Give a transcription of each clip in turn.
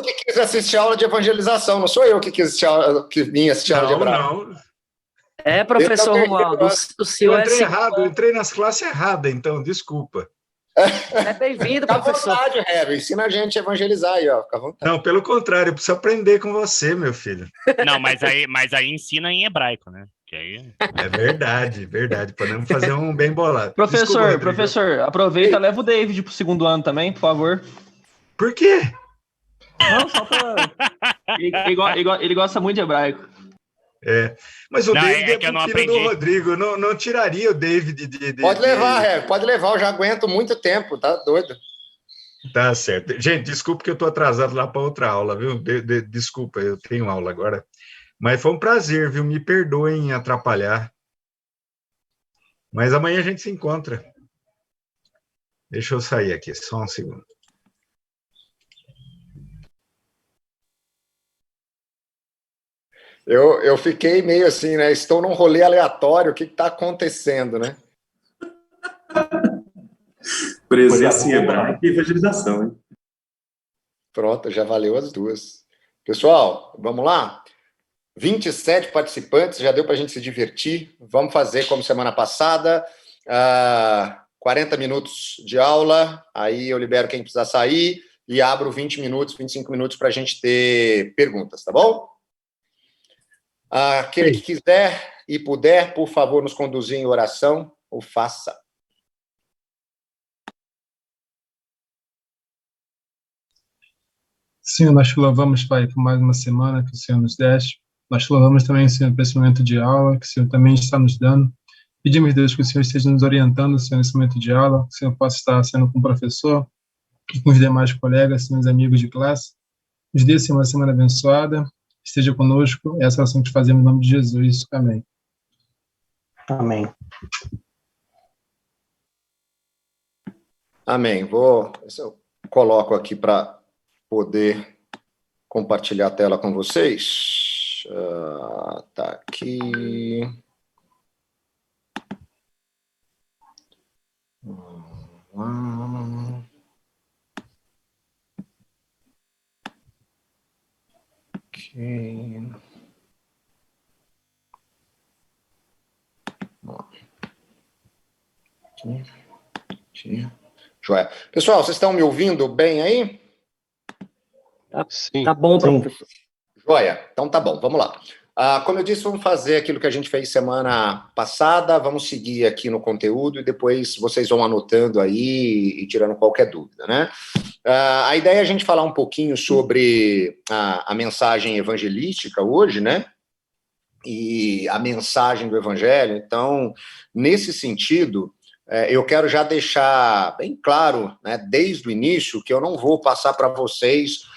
que quis assistir aula de evangelização, não sou eu que quis assistir que vim assistir aula de hebraico. Não. É, professor Romualdo, o senhor Eu entrei é errado, eu entrei nas classes erradas, então, desculpa. É bem-vindo, professor. Fica à vontade, Heber, ensina a gente a evangelizar aí, ó, fica à vontade. Não, pelo contrário, eu preciso aprender com você, meu filho. Não, mas aí ensina em hebraico, né? Que aí... É verdade, verdade. Podemos fazer um bem bolado. Professor, Desculpa, professor, aproveita e leva o David pro segundo ano também, por favor. Por quê? Não, só pra... Ele gosta muito de hebraico. É, mas o Não, David é que eu não filho do aprendi. Rodrigo, não tiraria o David Pode levar, Heber, pode levar, eu já aguento muito tempo, tá doido. Tá certo. Gente, desculpa que eu tô atrasado lá para outra aula, viu? Desculpa, eu tenho aula agora. Mas foi um prazer, viu? Me perdoem atrapalhar. Mas amanhã a gente se encontra. Deixa eu sair aqui, só um segundo. Eu fiquei meio assim, né? Estou num rolê aleatório, o que está acontecendo, né? Presença em hebraico e evangelização, hein? Pronto, já valeu as duas. Pessoal, vamos lá? 27 participantes, já deu para a gente se divertir. Vamos fazer como semana passada, 40 minutos de aula, aí eu libero quem precisar sair e abro 20 minutos, 25 minutos para a gente ter perguntas, tá bom? Aquele que quiser e puder, por favor, nos conduzir em oração, o faça. Senhor, nós te louvamos, Pai, por mais uma semana que o Senhor nos deste. Nós te louvamos também, Senhor, por esse momento de aula, que o Senhor também está nos dando. Pedimos, Deus, que o Senhor esteja nos orientando, Senhor, nesse momento de aula, que o Senhor possa estar sendo com o professor e com os demais colegas, Senhor, os amigos de classe. Nos dê, Senhor, uma semana abençoada. Esteja conosco. Essa oração que te fazemos em nome de Jesus. Amém. Amém. Amém. Eu coloco aqui para poder compartilhar a tela com vocês. Tá aqui. Ok. Aqui. Joia. Pessoal, vocês estão me ouvindo bem aí? Tá bom, professor. Joia. Então tá bom, vamos lá. Como eu disse, vamos fazer aquilo que a gente fez semana passada, vamos seguir aqui no conteúdo e depois vocês vão anotando aí e tirando qualquer dúvida, né? A ideia é a gente falar um pouquinho sobre a mensagem evangelística hoje, né? E a mensagem do evangelho. Então, nesse sentido, eu quero já deixar bem claro, né, desde o início, que eu não vou passar para vocês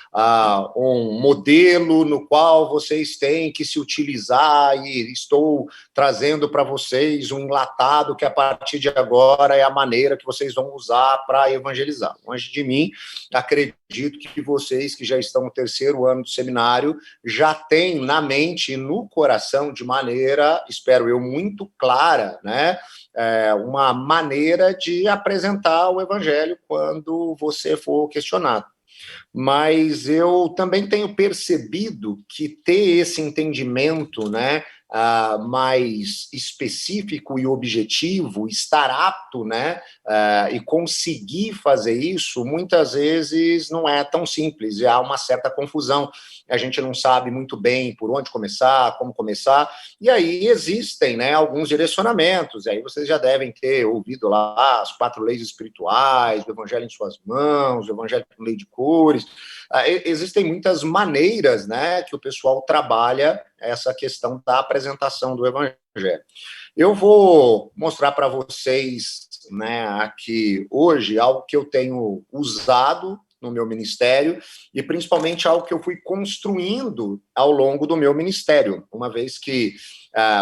um modelo no qual vocês têm que se utilizar e estou trazendo para vocês um enlatado que a partir de agora é a maneira que vocês vão usar para evangelizar. Longe de mim, acredito que vocês que já estão no terceiro ano do seminário já têm na mente e no coração de maneira, espero eu, muito clara, né? Uma maneira de apresentar o evangelho quando você for questionado. Mas eu também tenho percebido que ter esse entendimento, né, mais específico e objetivo, estar apto, né, e conseguir fazer isso, muitas vezes não é tão simples, e há uma certa confusão. A gente não sabe muito bem por onde começar, como começar, e aí existem, né, alguns direcionamentos, e aí vocês já devem ter ouvido lá as 4 leis espirituais, o evangelho em suas mãos, o evangelho com lei de cores. Existem muitas maneiras, né, que o pessoal trabalha essa questão da apresentação do evangelho. Eu vou mostrar para vocês, né, aqui hoje algo que eu tenho usado no meu ministério e principalmente algo que eu fui construindo ao longo do meu ministério, uma vez que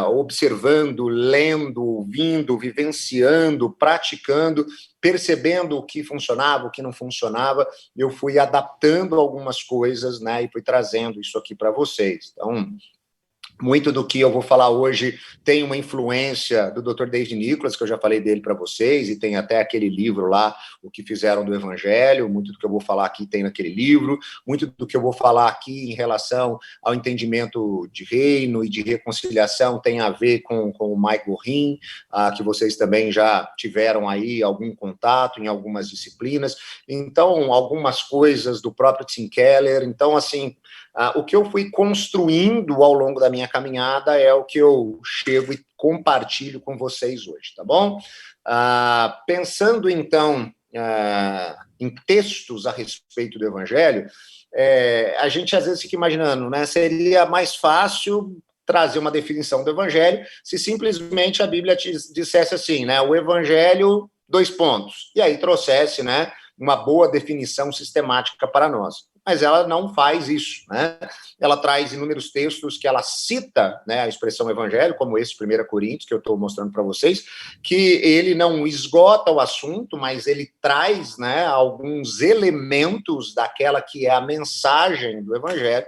observando, lendo, ouvindo, vivenciando, praticando, percebendo o que funcionava, o que não funcionava, eu fui adaptando algumas coisas, né, e fui trazendo isso aqui para vocês. Então, Muito do que eu vou falar hoje tem uma influência do Dr. David Nicholas, que eu já falei dele para vocês, e tem até aquele livro lá, O que Fizeram do Evangelho. Muito do que eu vou falar aqui tem naquele livro. Muito do que eu vou falar aqui em relação ao entendimento de reino e de reconciliação tem a ver com o Mike Gorin, que vocês também já tiveram aí algum contato em algumas disciplinas. Então, algumas coisas do próprio Tim Keller. Então, assim, o que eu fui construindo ao longo da minha caminhada é o que eu chego e compartilho com vocês hoje, tá bom? Pensando, então, em textos a respeito do Evangelho, a gente às vezes fica imaginando, né? Seria mais fácil trazer uma definição do Evangelho se simplesmente a Bíblia dissesse assim, né? O Evangelho, 2 pontos. E aí trouxesse, né, uma boa definição sistemática para nós. Mas ela não faz isso, né? Ela traz inúmeros textos que ela cita, né, a expressão evangelho, como esse 1 Coríntios, que eu estou mostrando para vocês, que ele não esgota o assunto, mas ele traz, né, alguns elementos daquela que é a mensagem do evangelho.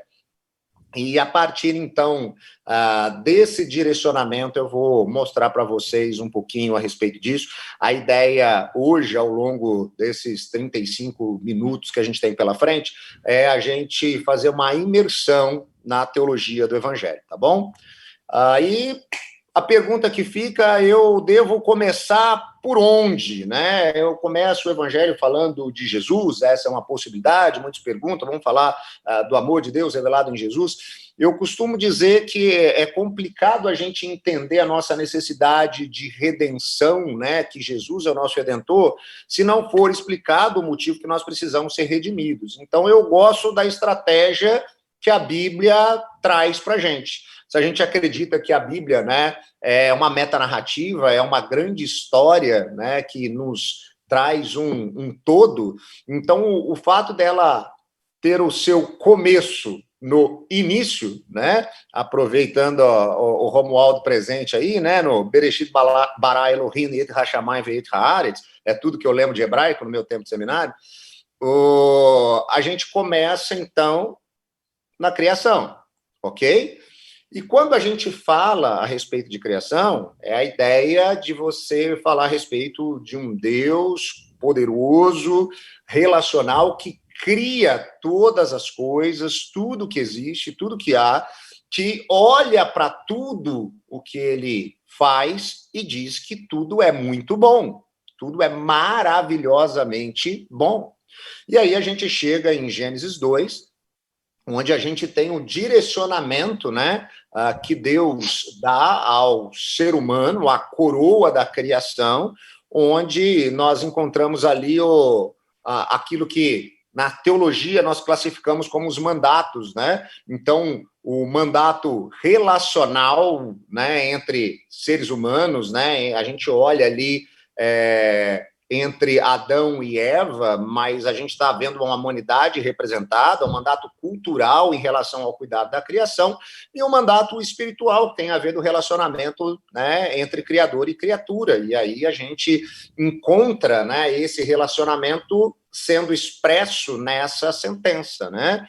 E a partir, então, desse direcionamento, eu vou mostrar para vocês um pouquinho a respeito disso. A ideia hoje, ao longo desses 35 minutos que a gente tem pela frente, é a gente fazer uma imersão na teologia do Evangelho, tá bom? Aí, a pergunta que fica, eu devo começar por onde, né? Eu começo o Evangelho falando de Jesus, essa é uma possibilidade, muitos perguntam, vamos falar do amor de Deus revelado em Jesus. Eu costumo dizer que é complicado a gente entender a nossa necessidade de redenção, né? Que Jesus é o nosso Redentor, se não for explicado o motivo que nós precisamos ser redimidos. Então, eu gosto da estratégia que a Bíblia traz para a gente. Se a gente acredita que a Bíblia, né, é uma metanarrativa, é uma grande história, né, que nos traz um todo, então o fato dela ter o seu começo no início, né, aproveitando o Romualdo presente aí, né, no Bereshit bara Elohim et hashamayim ve'et haaretz, é tudo que eu lembro de hebraico no meu tempo de seminário, a gente começa, então, na criação, ok? E quando a gente fala a respeito de criação, é a ideia de você falar a respeito de um Deus poderoso, relacional, que cria todas as coisas, tudo que existe, tudo que há, que olha para tudo o que ele faz e diz que tudo é muito bom, tudo é maravilhosamente bom. E aí a gente chega em Gênesis 2, onde a gente tem um direcionamento, né, que Deus dá ao ser humano, a coroa da criação, onde nós encontramos ali aquilo que na teologia nós classificamos como os mandatos, né? Então, o mandato relacional, né, entre seres humanos, né? A gente olha ali entre Adão e Eva, mas a gente está vendo uma humanidade representada, um mandato cultural em relação ao cuidado da criação, e um mandato espiritual que tem a ver do relacionamento, né, entre criador e criatura. E aí a gente encontra, né, esse relacionamento sendo expresso nessa sentença, né?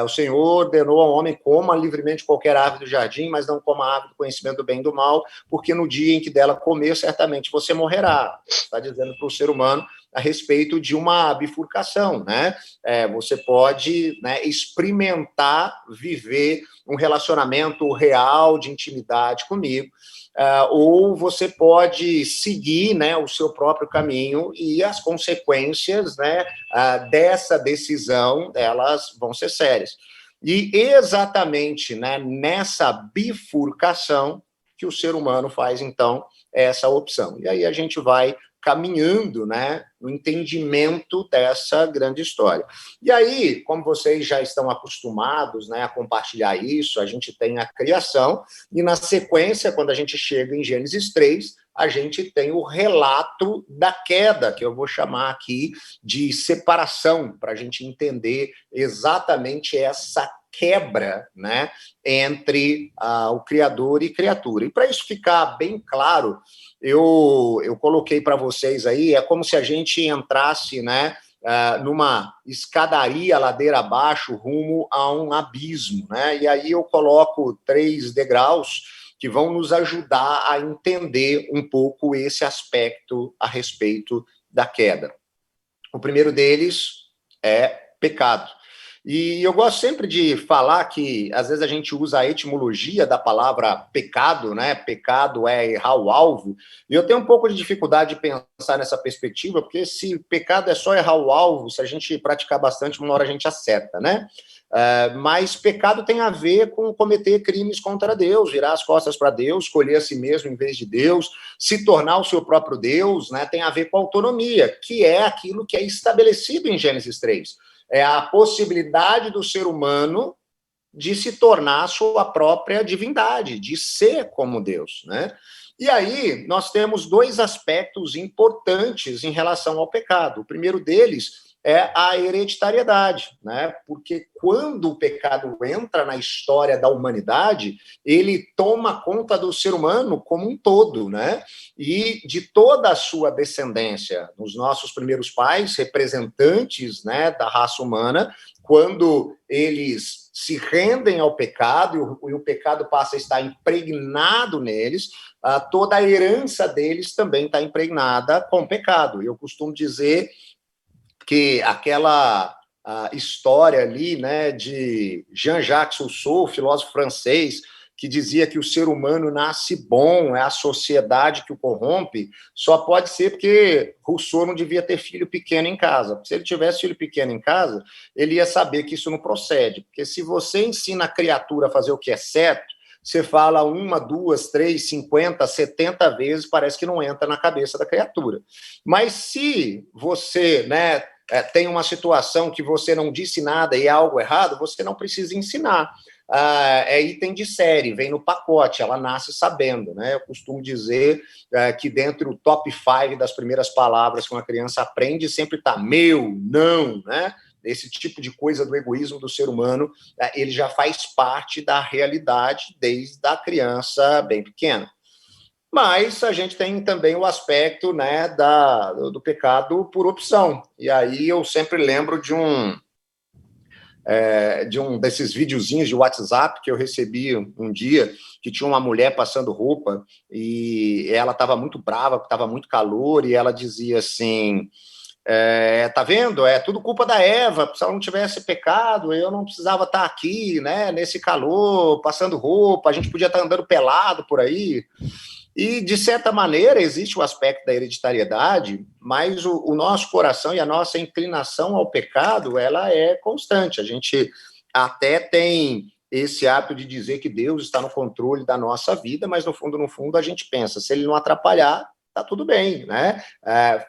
O Senhor ordenou ao homem: coma livremente qualquer árvore do jardim, mas não coma a árvore do conhecimento do bem e do mal, porque no dia em que dela comer, certamente você morrerá. Está dizendo para o ser humano a respeito de uma bifurcação, né? Você pode, né, experimentar, viver um relacionamento real de intimidade comigo, ou você pode seguir, né, o seu próprio caminho, e as consequências, né, dessa decisão, elas vão ser sérias. E exatamente, né, nessa bifurcação que o ser humano faz, então, essa opção. E aí a gente vai caminhando, né, no entendimento dessa grande história. E aí, como vocês já estão acostumados, né, a compartilhar isso, a gente tem a criação, e na sequência, quando a gente chega em Gênesis 3, a gente tem o relato da queda, que eu vou chamar aqui de separação, para a gente entender exatamente essa quebra, né, entre o Criador e criatura. E para isso ficar bem claro, eu coloquei para vocês aí, é como se a gente entrasse, né, numa escadaria ladeira abaixo rumo a um abismo, né? E aí eu coloco 3 degraus que vão nos ajudar a entender um pouco esse aspecto a respeito da queda. O primeiro deles é pecado. E eu gosto sempre de falar que, às vezes, a gente usa a etimologia da palavra pecado, né? Pecado é errar o alvo. E eu tenho um pouco de dificuldade de pensar nessa perspectiva, porque se pecado é só errar o alvo, se a gente praticar bastante, uma hora a gente acerta, né? Mas pecado tem a ver com cometer crimes contra Deus, virar as costas para Deus, escolher a si mesmo em vez de Deus, se tornar o seu próprio Deus, né? Tem a ver com autonomia, que é aquilo que é estabelecido em Gênesis 3. É a possibilidade do ser humano de se tornar sua própria divindade, de ser como Deus, né? E aí, nós temos 2 aspectos importantes em relação ao pecado. O primeiro deles é a hereditariedade, né? Porque quando o pecado entra na história da humanidade, ele toma conta do ser humano como um todo, né? E de toda a sua descendência, os nossos primeiros pais, representantes, né, da raça humana, quando eles se rendem ao pecado e o pecado passa a estar impregnado neles, toda a herança deles também está impregnada com o pecado. Eu costumo dizer que aquela história ali, né, de Jean-Jacques Rousseau, filósofo francês, que dizia que o ser humano nasce bom, é a sociedade que o corrompe, só pode ser porque Rousseau não devia ter filho pequeno em casa. Se ele tivesse filho pequeno em casa, ele ia saber que isso não procede, porque se você ensina a criatura a fazer o que é certo, você fala 1, 2, 3, 50, 70 vezes, parece que não entra na cabeça da criatura. Mas se você, né, tem uma situação que você não disse nada e é algo errado, você não precisa ensinar. É item de série, vem no pacote, ela nasce sabendo, né? Eu costumo dizer que dentro do top 5 das primeiras palavras que uma criança aprende, sempre está meu, não, né? Esse tipo de coisa do egoísmo do ser humano, ele já faz parte da realidade desde a criança bem pequena. Mas a gente tem também o aspecto, né, do pecado por opção. E aí eu sempre lembro de um desses videozinhos de WhatsApp que eu recebi um dia, que tinha uma mulher passando roupa e ela estava muito brava, porque estava muito calor, e ela dizia assim... tá vendo? É tudo culpa da Eva. Se ela não tivesse pecado, eu não precisava estar aqui, né, nesse calor, passando roupa, a gente podia estar andando pelado por aí. E, de certa maneira, existe o aspecto da hereditariedade, mas o nosso coração e a nossa inclinação ao pecado, ela é constante. A gente até tem esse hábito de dizer que Deus está no controle da nossa vida, mas, no fundo, a gente pensa, se ele não atrapalhar, tá tudo bem, né?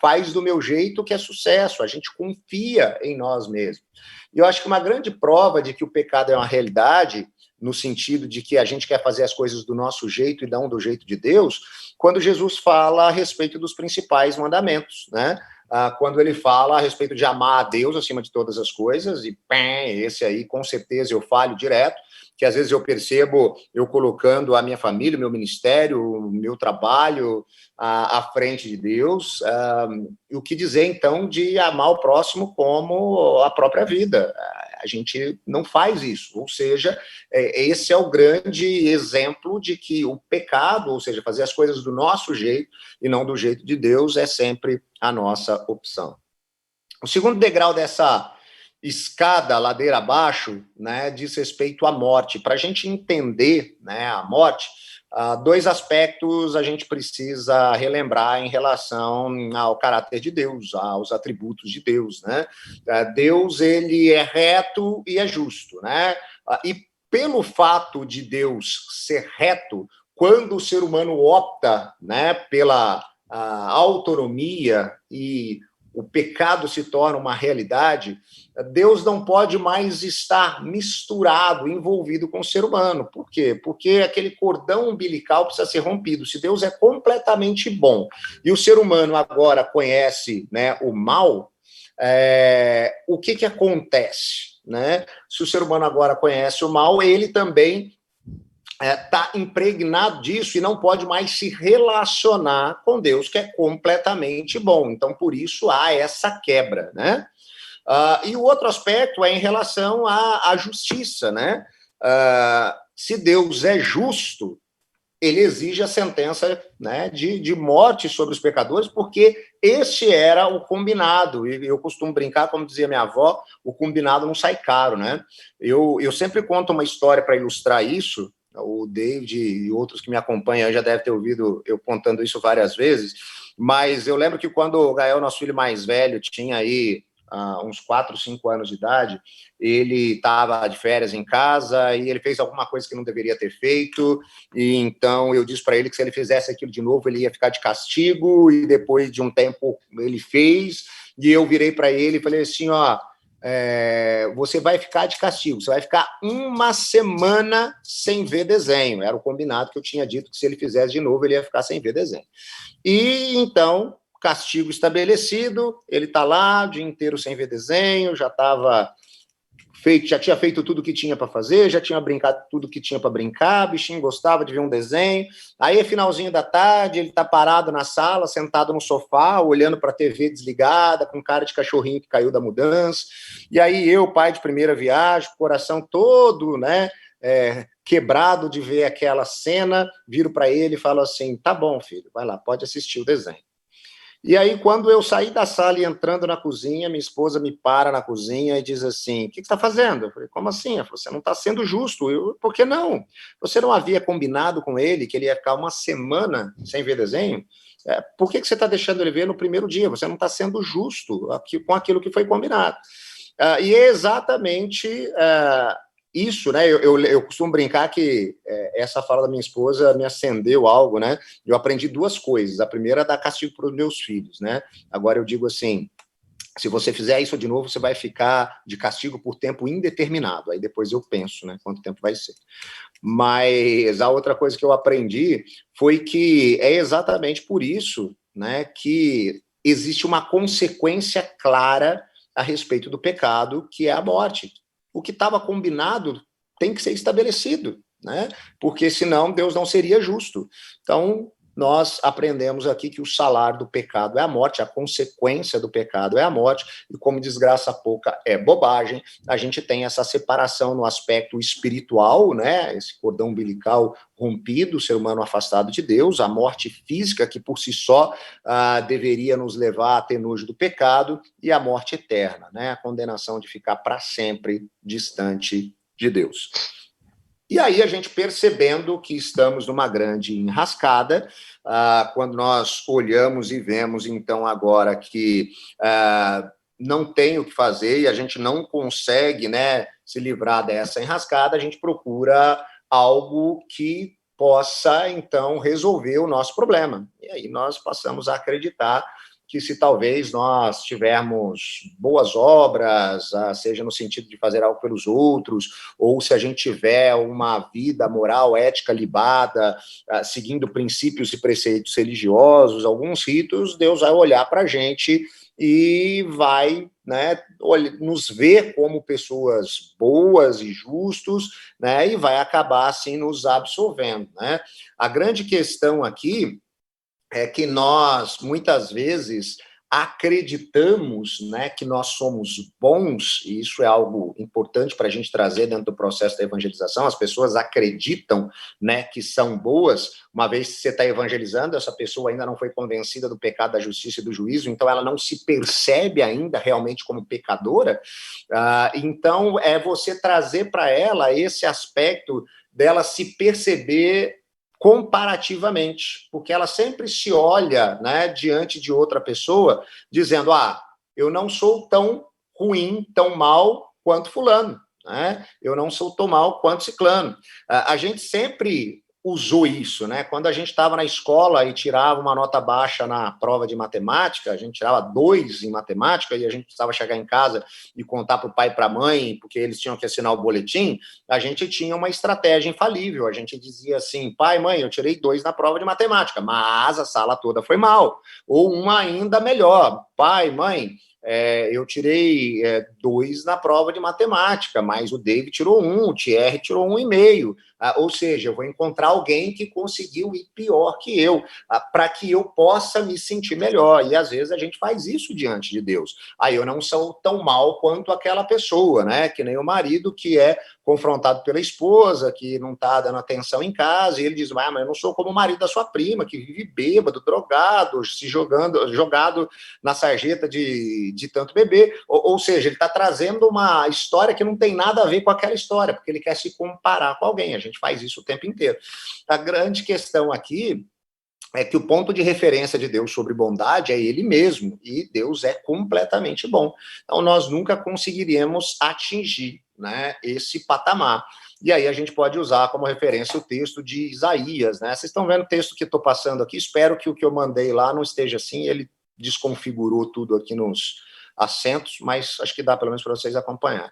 Faz do meu jeito que é sucesso, a gente confia em nós mesmos. E eu acho que uma grande prova de que o pecado é uma realidade, no sentido de que a gente quer fazer as coisas do nosso jeito e não do jeito de Deus, quando Jesus fala a respeito dos principais mandamentos, né? Quando ele fala a respeito de amar a Deus acima de todas as coisas, e esse aí, com certeza, eu falho direto, que às vezes eu percebo eu colocando a minha família, o meu ministério, o meu trabalho à frente de Deus. O que dizer, então, de amar o próximo como a própria vida? A gente não faz isso, ou seja, esse é o grande exemplo de que o pecado, ou seja, fazer as coisas do nosso jeito e não do jeito de Deus, é sempre a nossa opção. O segundo degrau dessa escada, ladeira abaixo, né, diz respeito à morte. Para a gente entender, né, a morte, 2 aspectos a gente precisa relembrar em relação ao caráter de Deus, aos atributos de Deus, né? Deus, ele é reto e é justo, né? E pelo fato de Deus ser reto, quando o ser humano opta, né, pela autonomia e o pecado se torna uma realidade, Deus não pode mais estar misturado, envolvido com o ser humano. Por quê? Porque aquele cordão umbilical precisa ser rompido. Se Deus é completamente bom e o ser humano agora conhece, né, o mal, o que acontece, né? Se o ser humano agora conhece o mal, ele também está impregnado disso e não pode mais se relacionar com Deus, que é completamente bom. Então, por isso, há essa quebra, né? E o outro aspecto é em relação à justiça, né? Se Deus é justo, ele exige a sentença, né, de morte sobre os pecadores, porque este era o combinado. E eu costumo brincar, como dizia minha avó, o combinado não sai caro, né? Eu sempre conto uma história para ilustrar isso. O David e outros que me acompanham já devem ter ouvido eu contando isso várias vezes, mas eu lembro que quando o Gael, nosso filho mais velho, tinha aí uns 4, 5 anos de idade, ele estava de férias em casa e ele fez alguma coisa que não deveria ter feito, e então eu disse para ele que se ele fizesse aquilo de novo, ele ia ficar de castigo, e depois de um tempo ele fez, e eu virei para ele e falei assim, ó, você vai ficar de castigo, você vai ficar uma semana sem ver desenho, era o combinado que eu tinha dito, que se ele fizesse de novo, ele ia ficar sem ver desenho. E então, castigo estabelecido, ele está lá o dia inteiro sem ver desenho, já tinha feito tudo que tinha para fazer, já tinha brincado tudo que tinha para brincar, bichinho gostava de ver um desenho. Aí, finalzinho da tarde, ele está parado na sala, sentado no sofá, olhando para a TV desligada, com cara de cachorrinho que caiu da mudança. E aí eu, pai de primeira viagem, coração todo, né, quebrado de ver aquela cena, viro para ele e falo assim, tá bom, filho, vai lá, pode assistir o desenho. E aí, quando eu saí da sala e entrando na cozinha, minha esposa me para na cozinha e diz assim, o que você está fazendo? Eu falei, como assim? Ela falou, você não está sendo justo. Por que não? Você não havia combinado com ele que ele ia ficar uma semana sem ver desenho? Por que você está deixando ele ver no primeiro dia? Você não está sendo justo com aquilo que foi combinado. E é exatamente isso, né? Eu costumo brincar que essa fala da minha esposa me acendeu algo, né? Eu aprendi 2 coisas. A primeira é dar castigo para os meus filhos, né? Agora eu digo assim, se você fizer isso de novo, você vai ficar de castigo por tempo indeterminado. Aí depois eu penso, né? Quanto tempo vai ser. Mas a outra coisa que eu aprendi foi que é exatamente por isso, né, que existe uma consequência clara a respeito do pecado, que é a morte. O que estava combinado tem que ser estabelecido, né? Porque senão Deus não seria justo. Então, nós aprendemos aqui que o salário do pecado é a morte, a consequência do pecado é a morte, e como desgraça pouca é bobagem, a gente tem essa separação no aspecto espiritual, né? Esse cordão umbilical rompido, o ser humano afastado de Deus, a morte física, que por si só deveria nos levar a ter nojo do pecado, e a morte eterna, né? A condenação de ficar para sempre distante de Deus. E aí a gente percebendo que estamos numa grande enrascada, quando nós olhamos e vemos, então, agora que não tem o que fazer e a gente não consegue, né, se livrar dessa enrascada, a gente procura algo que possa, então, resolver o nosso problema. E aí nós passamos a acreditar que se talvez nós tivermos boas obras, seja no sentido de fazer algo pelos outros, ou se a gente tiver uma vida moral, ética libada, seguindo princípios e preceitos religiosos, alguns ritos, Deus vai olhar para a gente e vai, né, nos ver como pessoas boas e justos, né, e vai acabar, assim, nos absolvendo, né? A grande questão aqui é que nós, muitas vezes, acreditamos, né, que nós somos bons, e isso é algo importante para a gente trazer dentro do processo da evangelização. As pessoas acreditam, né, que são boas, uma vez que você está evangelizando, essa pessoa ainda não foi convencida do pecado, da justiça e do juízo, então ela não se percebe ainda realmente como pecadora. Então, é você trazer para ela esse aspecto dela se perceber comparativamente, porque ela sempre se olha, né, diante de outra pessoa, dizendo, eu não sou tão ruim, tão mal quanto fulano, né? Eu não sou tão mal quanto ciclano. A gente sempre usou isso, né? Quando a gente estava na escola e tirava uma nota baixa na prova de matemática, a gente tirava 2 em matemática e a gente precisava chegar em casa e contar para o pai e para a mãe, porque eles tinham que assinar o boletim, a gente tinha uma estratégia infalível. A gente dizia assim, pai, mãe, eu tirei 2 na prova de matemática, mas a sala toda foi mal. Ou uma ainda melhor, pai, mãe, eu tirei 2 na prova de matemática, mas o David tirou 1, o Thierry tirou 1,5. Ou seja, eu vou encontrar alguém que conseguiu ir pior que eu, para que eu possa me sentir melhor. E às vezes a gente faz isso diante de Deus. Aí eu não sou tão mal quanto aquela pessoa, né? Que nem o marido que é confrontado pela esposa, que não está dando atenção em casa, e ele diz, mas eu não sou como o marido da sua prima, que vive bêbado, drogado, se jogado na sarjeta de tanto beber. Ou seja, ele está trazendo uma história que não tem nada a ver com aquela história, porque ele quer se comparar com alguém. A gente faz isso o tempo inteiro. A grande questão aqui é que o ponto de referência de Deus sobre bondade é ele mesmo, e Deus é completamente bom. Então, nós nunca conseguiríamos atingir, né, esse patamar. E aí a gente pode usar como referência o texto de Isaías, né? Vocês estão vendo o texto que estou passando aqui? Espero que o que eu mandei lá não esteja assim, ele desconfigurou tudo aqui nos assentos, mas acho que dá pelo menos para vocês acompanharem.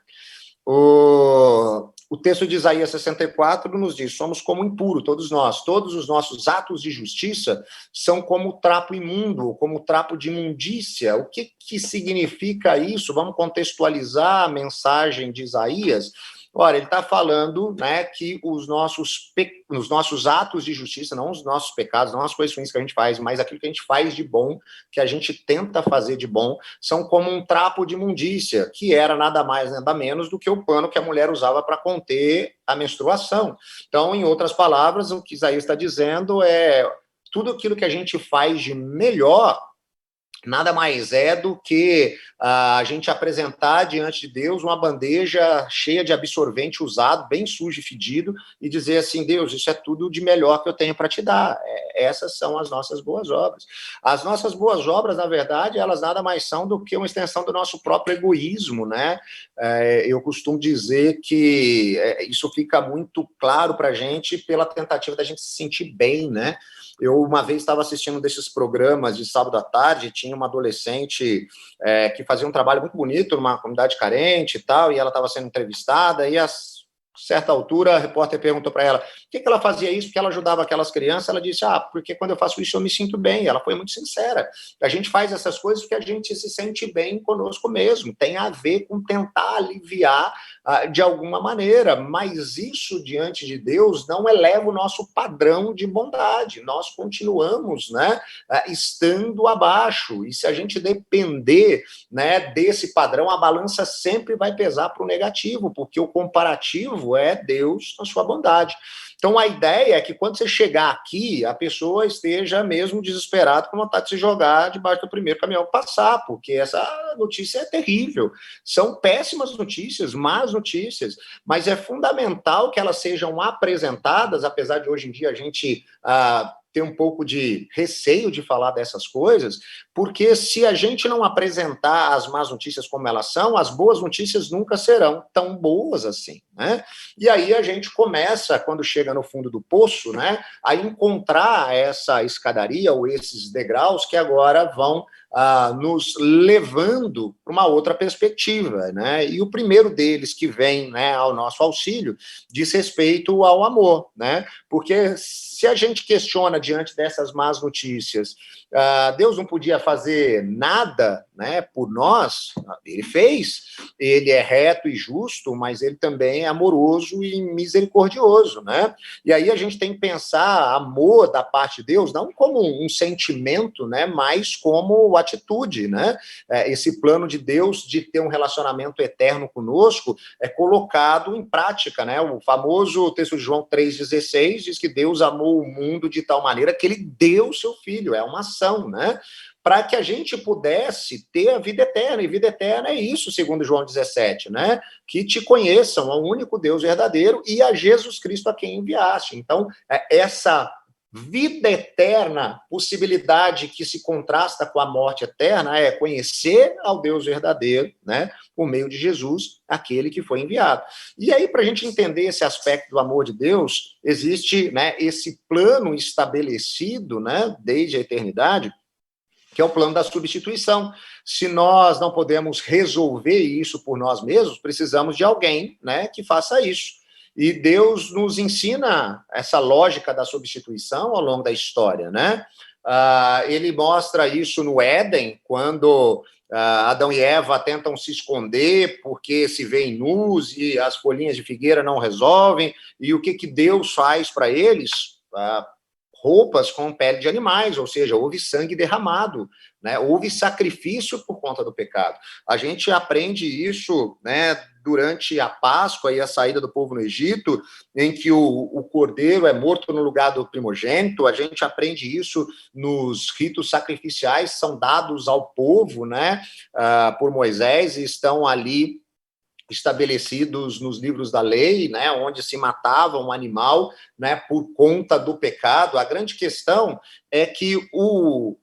O texto de Isaías 64 nos diz, somos como impuro, todos nós, todos os nossos atos de justiça são como trapo imundo, como trapo de imundícia. O que significa isso? Vamos contextualizar a mensagem de Isaías. Ora, ele está falando, né, que os nossos atos de justiça, não os nossos pecados, não as coisas ruins que a gente faz, mas aquilo que a gente faz de bom, que a gente tenta fazer de bom, são como um trapo de imundícia, que era nada mais, nada menos do que o pano que a mulher usava para conter a menstruação. Então, em outras palavras, o que Isaías está dizendo é tudo aquilo que a gente faz de melhor, nada mais é do que a gente apresentar diante de Deus uma bandeja cheia de absorvente usado, bem sujo e fedido, e dizer assim, Deus, isso é tudo de melhor que eu tenho para te dar. Essas são as nossas boas obras. As nossas boas obras, na verdade, elas nada mais são do que uma extensão do nosso próprio egoísmo, né? Eu costumo dizer que isso fica muito claro para a gente pela tentativa da gente se sentir bem, né? Eu, uma vez, estava assistindo um desses programas de sábado à tarde, tinha uma adolescente que fazia um trabalho muito bonito numa comunidade carente e tal, e ela estava sendo entrevistada, e a certa altura, a repórter perguntou para ela por que ela fazia isso, porque ela ajudava aquelas crianças. Ela disse, porque quando eu faço isso eu me sinto bem. Ela foi muito sincera. A gente faz essas coisas porque a gente se sente bem conosco mesmo. Tem a ver com tentar aliviar de alguma maneira, mas isso diante de Deus não eleva o nosso padrão de bondade. Nós continuamos, né, estando abaixo, e se a gente depender, né, desse padrão, a balança sempre vai pesar para o negativo, porque o comparativo é Deus na sua bondade. Então, a ideia é que quando você chegar aqui, a pessoa esteja mesmo desesperada com vontade de se jogar debaixo do primeiro caminhão que passar, porque essa notícia é terrível. São péssimas notícias, más notícias, mas é fundamental que elas sejam apresentadas, apesar de hoje em dia a gente ter um pouco de receio de falar dessas coisas, porque se a gente não apresentar as más notícias como elas são, as boas notícias nunca serão tão boas assim, né? E aí a gente começa, quando chega no fundo do poço, né, a encontrar essa escadaria ou esses degraus que agora vão nos levando para uma outra perspectiva, né? E o primeiro deles que vem, né, ao nosso auxílio diz respeito ao amor, né? Porque se a gente questiona diante dessas más notícias, Deus não podia fazer nada, né, por nós. Ele fez. Ele é reto e justo, mas ele também é amoroso e misericordioso, né? E aí a gente tem que pensar amor da parte de Deus não como um sentimento, né, mas como atitude, né? Esse plano de Deus de ter um relacionamento eterno conosco é colocado em prática, né? O famoso texto de João 3,16 diz que Deus amou o mundo de tal maneira que ele deu o seu filho. É uma ação, né? Para que a gente pudesse ter a vida eterna, e vida eterna é isso, segundo João 17, né? Que te conheçam, ao único Deus verdadeiro, e a Jesus Cristo a quem enviaste. Então, essa vida eterna, possibilidade que se contrasta com a morte eterna, é conhecer ao Deus verdadeiro, né? Por meio de Jesus, aquele que foi enviado. E aí, para a gente entender esse aspecto do amor de Deus, existe, né, esse plano estabelecido, né, desde a eternidade, que é o plano da substituição. Se nós não podemos resolver isso por nós mesmos, precisamos de alguém, né, que faça isso. E Deus nos ensina essa lógica da substituição ao longo da história, né? Ele mostra isso no Éden, quando Adão e Eva tentam se esconder porque se veem nus e as folhinhas de figueira não resolvem. E o que Deus faz para eles? Roupas com pele de animais, ou seja, houve sangue derramado, né? Houve sacrifício por conta do pecado. A gente aprende isso, né, durante a Páscoa e a saída do povo no Egito, em que o cordeiro é morto no lugar do primogênito. A gente aprende isso nos ritos sacrificiais que são dados ao povo, né, por Moisés, e estão ali estabelecidos nos livros da lei, né, onde se matava um animal, né, por conta do pecado. A grande questão é que o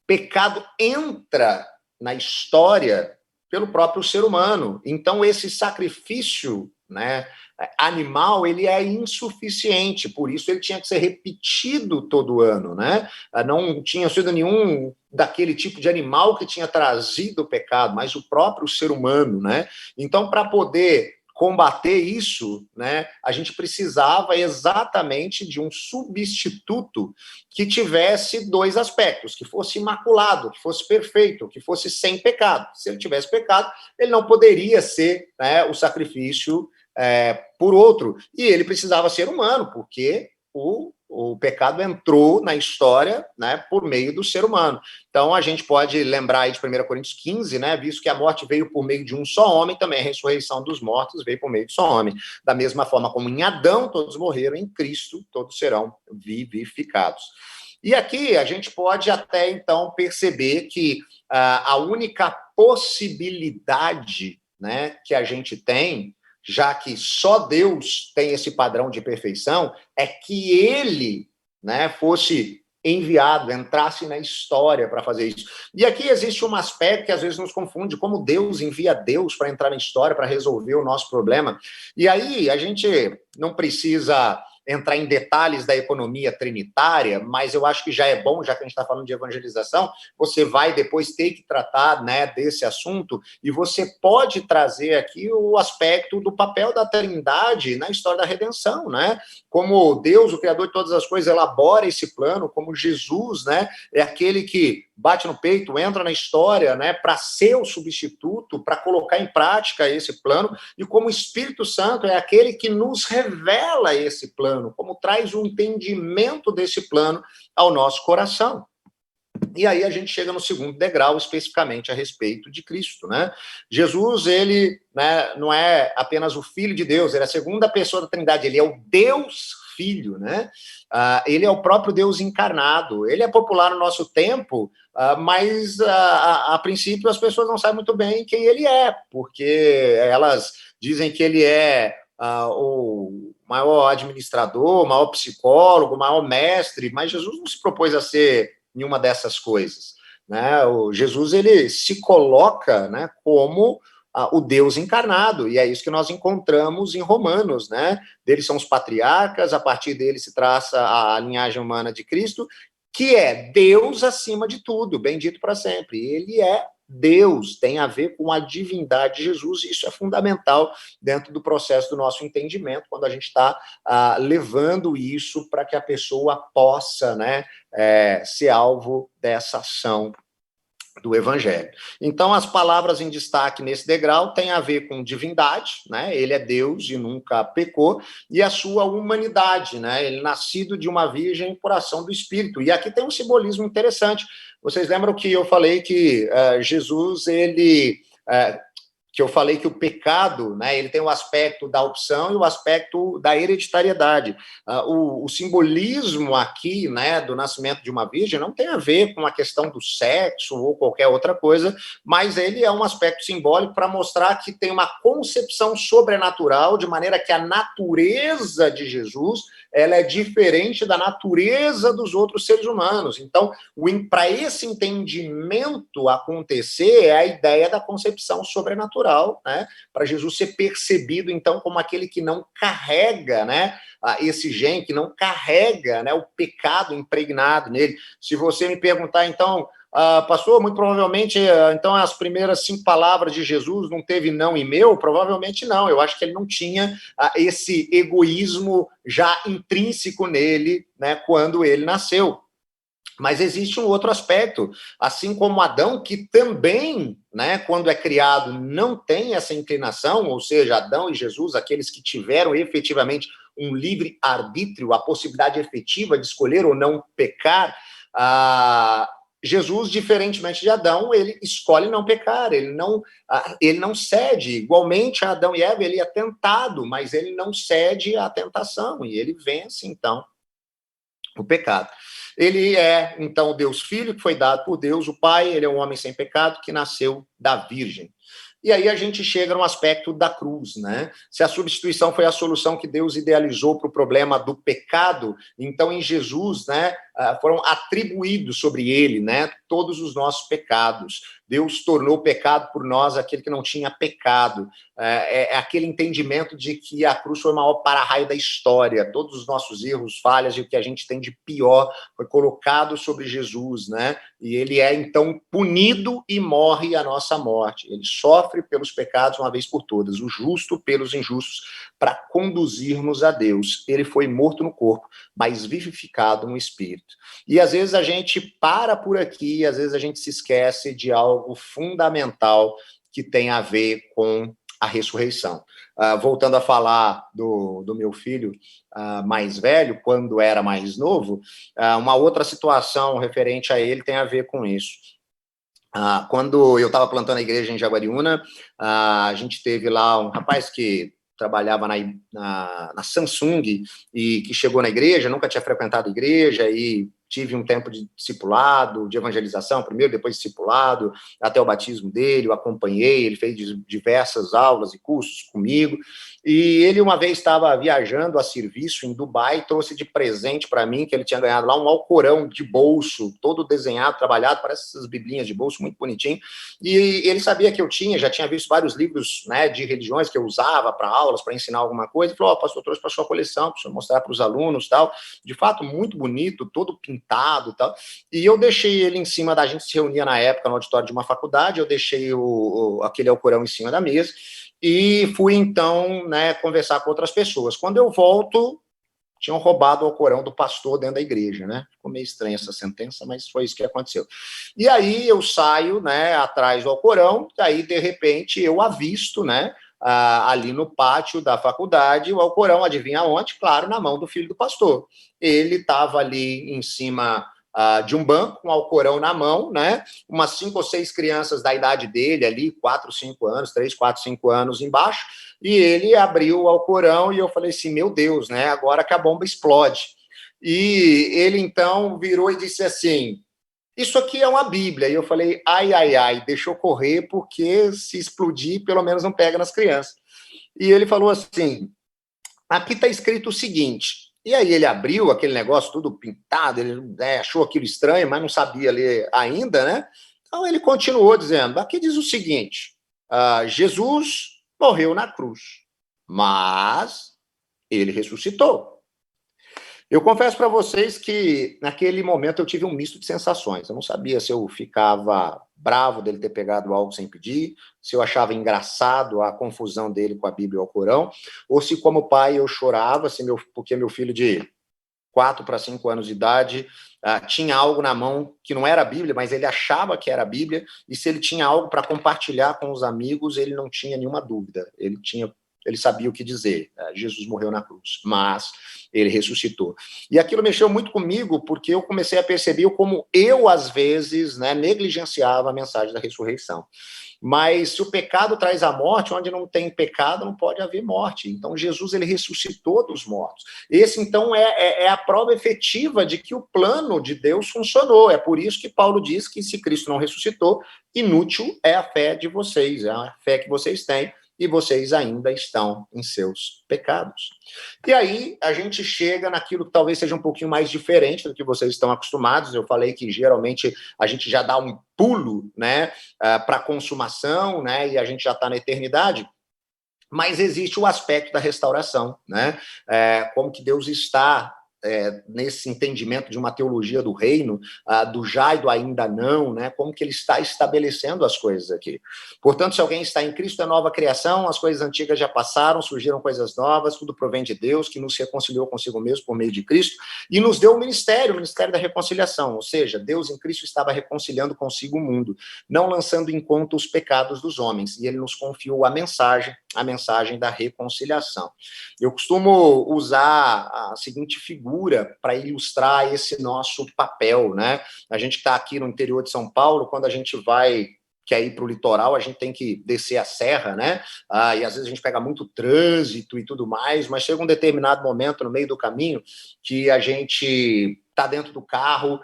pecado entra na história pelo próprio ser humano. Então, esse sacrifício, né, animal, ele é insuficiente, por isso ele tinha que ser repetido todo ano, né? Não tinha sido nenhum daquele tipo de animal que tinha trazido o pecado, mas o próprio ser humano, né? Então, para poder combater isso, né, a gente precisava exatamente de um substituto que tivesse dois aspectos, que fosse imaculado, que fosse perfeito, que fosse sem pecado. Se ele tivesse pecado, ele não poderia ser, né, o sacrifício por outro. E ele precisava ser humano, porque o pecado entrou na história, né, por meio do ser humano. Então, a gente pode lembrar aí de 1 Coríntios 15, né, visto que a morte veio por meio de um só homem, também a ressurreição dos mortos veio por meio de um só homem. Da mesma forma como em Adão todos morreram, em Cristo todos serão vivificados. E aqui a gente pode até, então, perceber que a única possibilidade, né, que a gente tem, já que só Deus tem esse padrão de perfeição, é que ele, né, fosse enviado, entrasse na história para fazer isso. E aqui existe um aspecto que às vezes nos confunde, como Deus envia Deus para entrar na história, para resolver o nosso problema. E aí a gente não precisa entrar em detalhes da economia trinitária, mas eu acho que já é bom, já que a gente está falando de evangelização, você vai depois ter que tratar, né, desse assunto, e você pode trazer aqui o aspecto do papel da Trindade na história da redenção, né? Como Deus, o Criador de todas as coisas, elabora esse plano, como Jesus, né, é aquele que bate no peito, entra na história, né, para ser o substituto, para colocar em prática esse plano, e como o Espírito Santo é aquele que nos revela esse plano, como traz o entendimento desse plano ao nosso coração. E aí a gente chega no segundo degrau, especificamente a respeito de Cristo, né? Jesus, ele, né, não é apenas o Filho de Deus, ele é a segunda pessoa da Trindade, ele é o Deus Filho, né? Ele é o próprio Deus encarnado. Ele é popular no nosso tempo, mas a princípio as pessoas não sabem muito bem quem ele é, porque elas dizem que ele é o maior administrador, o maior psicólogo, o maior mestre, mas Jesus não se propôs a ser nenhuma dessas coisas, né? O Jesus, ele se coloca, né, como o Deus encarnado, e é isso que nós encontramos em Romanos, né? Deles são os patriarcas, a partir dele se traça a linhagem humana de Cristo, que é Deus acima de tudo, bendito para sempre. Ele é Deus, tem a ver com a divindade de Jesus, e isso é fundamental dentro do processo do nosso entendimento, quando a gente está levando isso para que a pessoa possa, né, ser alvo dessa ação do Evangelho. Então, as palavras em destaque nesse degrau têm a ver com divindade, né? Ele é Deus e nunca pecou, e a sua humanidade, né? Ele nascido de uma virgem por ação do Espírito. E aqui tem um simbolismo interessante. Vocês lembram que eu falei que Jesus, ele... que eu falei que o pecado, né, ele tem o aspecto da opção e o aspecto da hereditariedade. O simbolismo aqui, né, do nascimento de uma virgem não tem a ver com a questão do sexo ou qualquer outra coisa, mas ele é um aspecto simbólico para mostrar que tem uma concepção sobrenatural, de maneira que a natureza de Jesus, ela é diferente da natureza dos outros seres humanos. Então, para esse entendimento acontecer, é a ideia da concepção sobrenatural, né? Para Jesus ser percebido, então, como aquele que não carrega, né, esse gene, que não carrega, né, o pecado impregnado nele. Se você me perguntar, então, pastor, muito provavelmente, então, as primeiras 5 palavras de Jesus não teve não e meu? Provavelmente não. Eu acho que ele não tinha esse egoísmo já intrínseco nele, né, quando ele nasceu. Mas existe um outro aspecto, assim como Adão, que também, né, quando é criado, não tem essa inclinação, ou seja, Adão e Jesus, aqueles que tiveram efetivamente um livre arbítrio, a possibilidade efetiva de escolher ou não pecar, Jesus, diferentemente de Adão, ele escolhe não pecar, ele não cede. Igualmente a Adão e Eva, ele é tentado, mas ele não cede à tentação, e ele vence, então, o pecado. Ele é, então, o Deus Filho, que foi dado por Deus, o Pai, ele é um homem sem pecado, que nasceu da Virgem. E aí a gente chega no aspecto da cruz, né? Se a substituição foi a solução que Deus idealizou para o problema do pecado, então em Jesus, né, foram atribuídos sobre ele, né, todos os nossos pecados. Deus tornou pecado por nós aquele que não tinha pecado. É aquele entendimento de que a cruz foi o maior para-raio da história. Todos os nossos erros, falhas e o que a gente tem de pior foi colocado sobre Jesus, né? E ele é, então, punido e morre a nossa morte. Ele sofre pelos pecados uma vez por todas, o justo pelos injustos, para conduzir-nos a Deus. Ele foi morto no corpo, mas vivificado no espírito. E às vezes a gente para por aqui, às vezes a gente se esquece de algo fundamental que tem a ver com a ressurreição. Voltando a falar do meu filho mais velho, quando era mais novo, uma outra situação referente a ele tem a ver com isso. Quando eu estava plantando a igreja em Jaguariúna, a gente teve lá um rapaz que trabalhava na Samsung e que chegou na igreja, nunca tinha frequentado a igreja, e tive um tempo de discipulado, de evangelização, primeiro, depois discipulado, até o batismo dele, o acompanhei, ele fez diversas aulas e cursos comigo, e ele uma vez estava viajando a serviço em Dubai, trouxe de presente para mim, que ele tinha ganhado lá, um alcorão de bolso, todo desenhado, trabalhado, parece essas biblinhas de bolso, muito bonitinho, e ele sabia que eu já tinha visto vários livros, né, de religiões que eu usava para aulas, para ensinar alguma coisa, e falou, pastor, trouxe para sua coleção, para mostrar para os alunos, tal, de fato, muito bonito, todo pintado, tal, e eu deixei ele em cima a gente se reunia na época no auditório de uma faculdade, eu deixei aquele alcorão em cima da mesa, e fui, então, né, conversar com outras pessoas. Quando eu volto, tinham roubado o alcorão do pastor dentro da igreja, né? Ficou meio estranha essa sentença, mas foi isso que aconteceu. E aí eu saio, né, atrás do alcorão, e aí, de repente, eu avisto, né, ali no pátio da faculdade, o alcorão, adivinha onde? Claro, na mão do filho do pastor. Ele estava ali em cima de um banco, com um alcorão na mão, né? Umas 5 ou 6 crianças da idade dele ali, 4, 5 anos, 3, 4, 5 anos embaixo, e ele abriu o alcorão e eu falei assim, meu Deus, né? Agora que a bomba explode. E ele então virou e disse assim, isso aqui é uma Bíblia. E eu falei, ai, ai, ai, deixa eu correr, porque se explodir, pelo menos não pega nas crianças. E ele falou assim, aqui está escrito o seguinte. E aí ele abriu aquele negócio tudo pintado, ele achou aquilo estranho, mas não sabia ler ainda, né? Então ele continuou dizendo, aqui diz o seguinte, Jesus morreu na cruz, mas ele ressuscitou. Eu confesso para vocês que, naquele momento, eu tive um misto de sensações. Eu não sabia se eu ficava bravo dele ter pegado algo sem pedir, se eu achava engraçado a confusão dele com a Bíblia e o Alcorão, ou se, como pai, eu chorava, porque meu filho de 4 para 5 anos de idade tinha algo na mão que não era a Bíblia, mas ele achava que era a Bíblia, e se ele tinha algo para compartilhar com os amigos, ele não tinha nenhuma dúvida. Ele sabia o que dizer. Jesus morreu na cruz, mas ele ressuscitou. E aquilo mexeu muito comigo, porque eu comecei a perceber como eu, às vezes, né, negligenciava a mensagem da ressurreição. Mas se o pecado traz a morte, onde não tem pecado, não pode haver morte. Então, Jesus, ele ressuscitou dos mortos. Esse, então, é a prova efetiva de que o plano de Deus funcionou. É por isso que Paulo diz que se Cristo não ressuscitou, inútil é a fé de vocês, é a fé que vocês têm, e vocês ainda estão em seus pecados. E aí, a gente chega naquilo que talvez seja um pouquinho mais diferente do que vocês estão acostumados. Eu falei que, geralmente, a gente já dá um pulo, né, para a consumação, né, e a gente já está na eternidade, mas existe o aspecto da restauração, né, como que Deus está nesse entendimento de uma teologia do reino, do já e do ainda não, né? Como que ele está estabelecendo as coisas aqui. Portanto, se alguém está em Cristo, é nova criação, as coisas antigas já passaram, surgiram coisas novas, tudo provém de Deus, que nos reconciliou consigo mesmo por meio de Cristo, e nos deu o ministério da reconciliação, ou seja, Deus em Cristo estava reconciliando consigo o mundo, não lançando em conta os pecados dos homens, e ele nos confiou a mensagem da reconciliação. Eu costumo usar a seguinte figura para ilustrar esse nosso papel, né? A gente está aqui no interior de São Paulo, quando a gente quer ir para o litoral, a gente tem que descer a serra, né? E às vezes a gente pega muito trânsito e tudo mais, mas chega um determinado momento no meio do caminho que a gente está dentro do carro,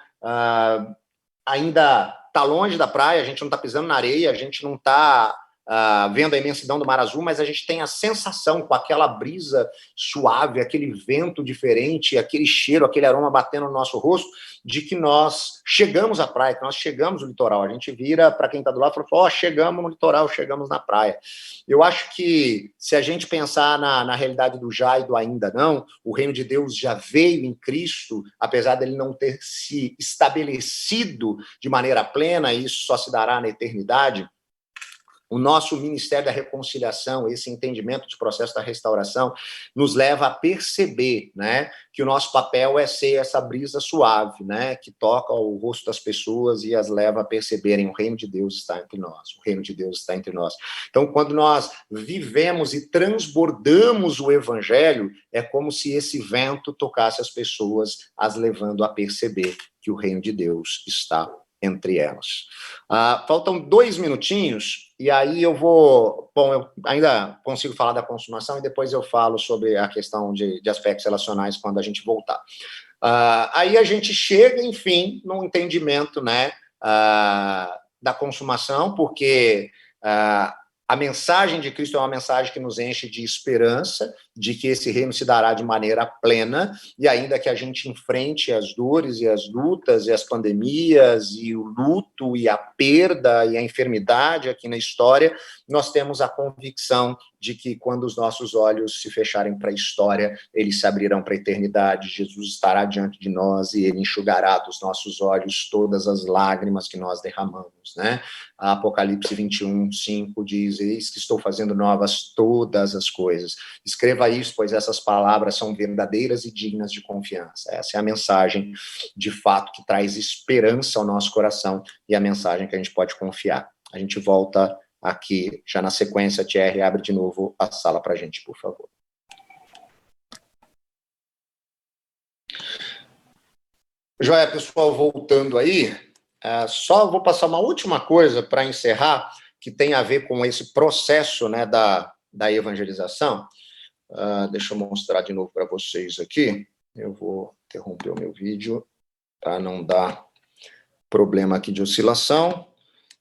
ainda está longe da praia, a gente não está pisando na areia, a gente não está vendo a imensidão do Mar Azul, mas a gente tem a sensação, com aquela brisa suave, aquele vento diferente, aquele cheiro, aquele aroma batendo no nosso rosto, de que nós chegamos à praia, que nós chegamos no litoral. A gente vira para quem está do lado e fala, chegamos no litoral, chegamos na praia. Eu acho que, se a gente pensar na realidade do já e do ainda não, o reino de Deus já veio em Cristo, apesar dele não ter se estabelecido de maneira plena, e isso só se dará na eternidade. O nosso Ministério da Reconciliação, esse entendimento de processo da restauração, nos leva a perceber, né, que o nosso papel é ser essa brisa suave, né, que toca o rosto das pessoas e as leva a perceberem: o reino de Deus está entre nós, o reino de Deus está entre nós. Então, quando nós vivemos e transbordamos o evangelho, é como se esse vento tocasse as pessoas, as levando a perceber que o reino de Deus está entre elas. Faltam 2 minutinhos, e aí eu ainda consigo falar da consumação, e depois eu falo sobre a questão de aspectos relacionais quando a gente voltar. Aí a gente chega, enfim, num entendimento, né, da consumação, porque a mensagem de Cristo é uma mensagem que nos enche de esperança, de que esse reino se dará de maneira plena, e ainda que a gente enfrente as dores e as lutas e as pandemias e o luto e a perda e a enfermidade aqui na história, nós temos a convicção de que, quando os nossos olhos se fecharem para a história, eles se abrirão para a eternidade. Jesus estará diante de nós e ele enxugará dos nossos olhos todas as lágrimas que nós derramamos, né? Apocalipse 21:5 diz: eis que estou fazendo novas todas as coisas. Escreva isso, pois essas palavras são verdadeiras e dignas de confiança. Essa é a mensagem, de fato, que traz esperança ao nosso coração, e a mensagem que a gente pode confiar. A gente volta aqui, já na sequência. Thierry, abre de novo a sala para a gente, por favor. Joia, pessoal, voltando aí, só vou passar uma última coisa para encerrar, que tem a ver com esse processo, né, da evangelização. Deixa eu mostrar de novo para vocês aqui. Eu vou interromper o meu vídeo para não dar problema aqui de oscilação.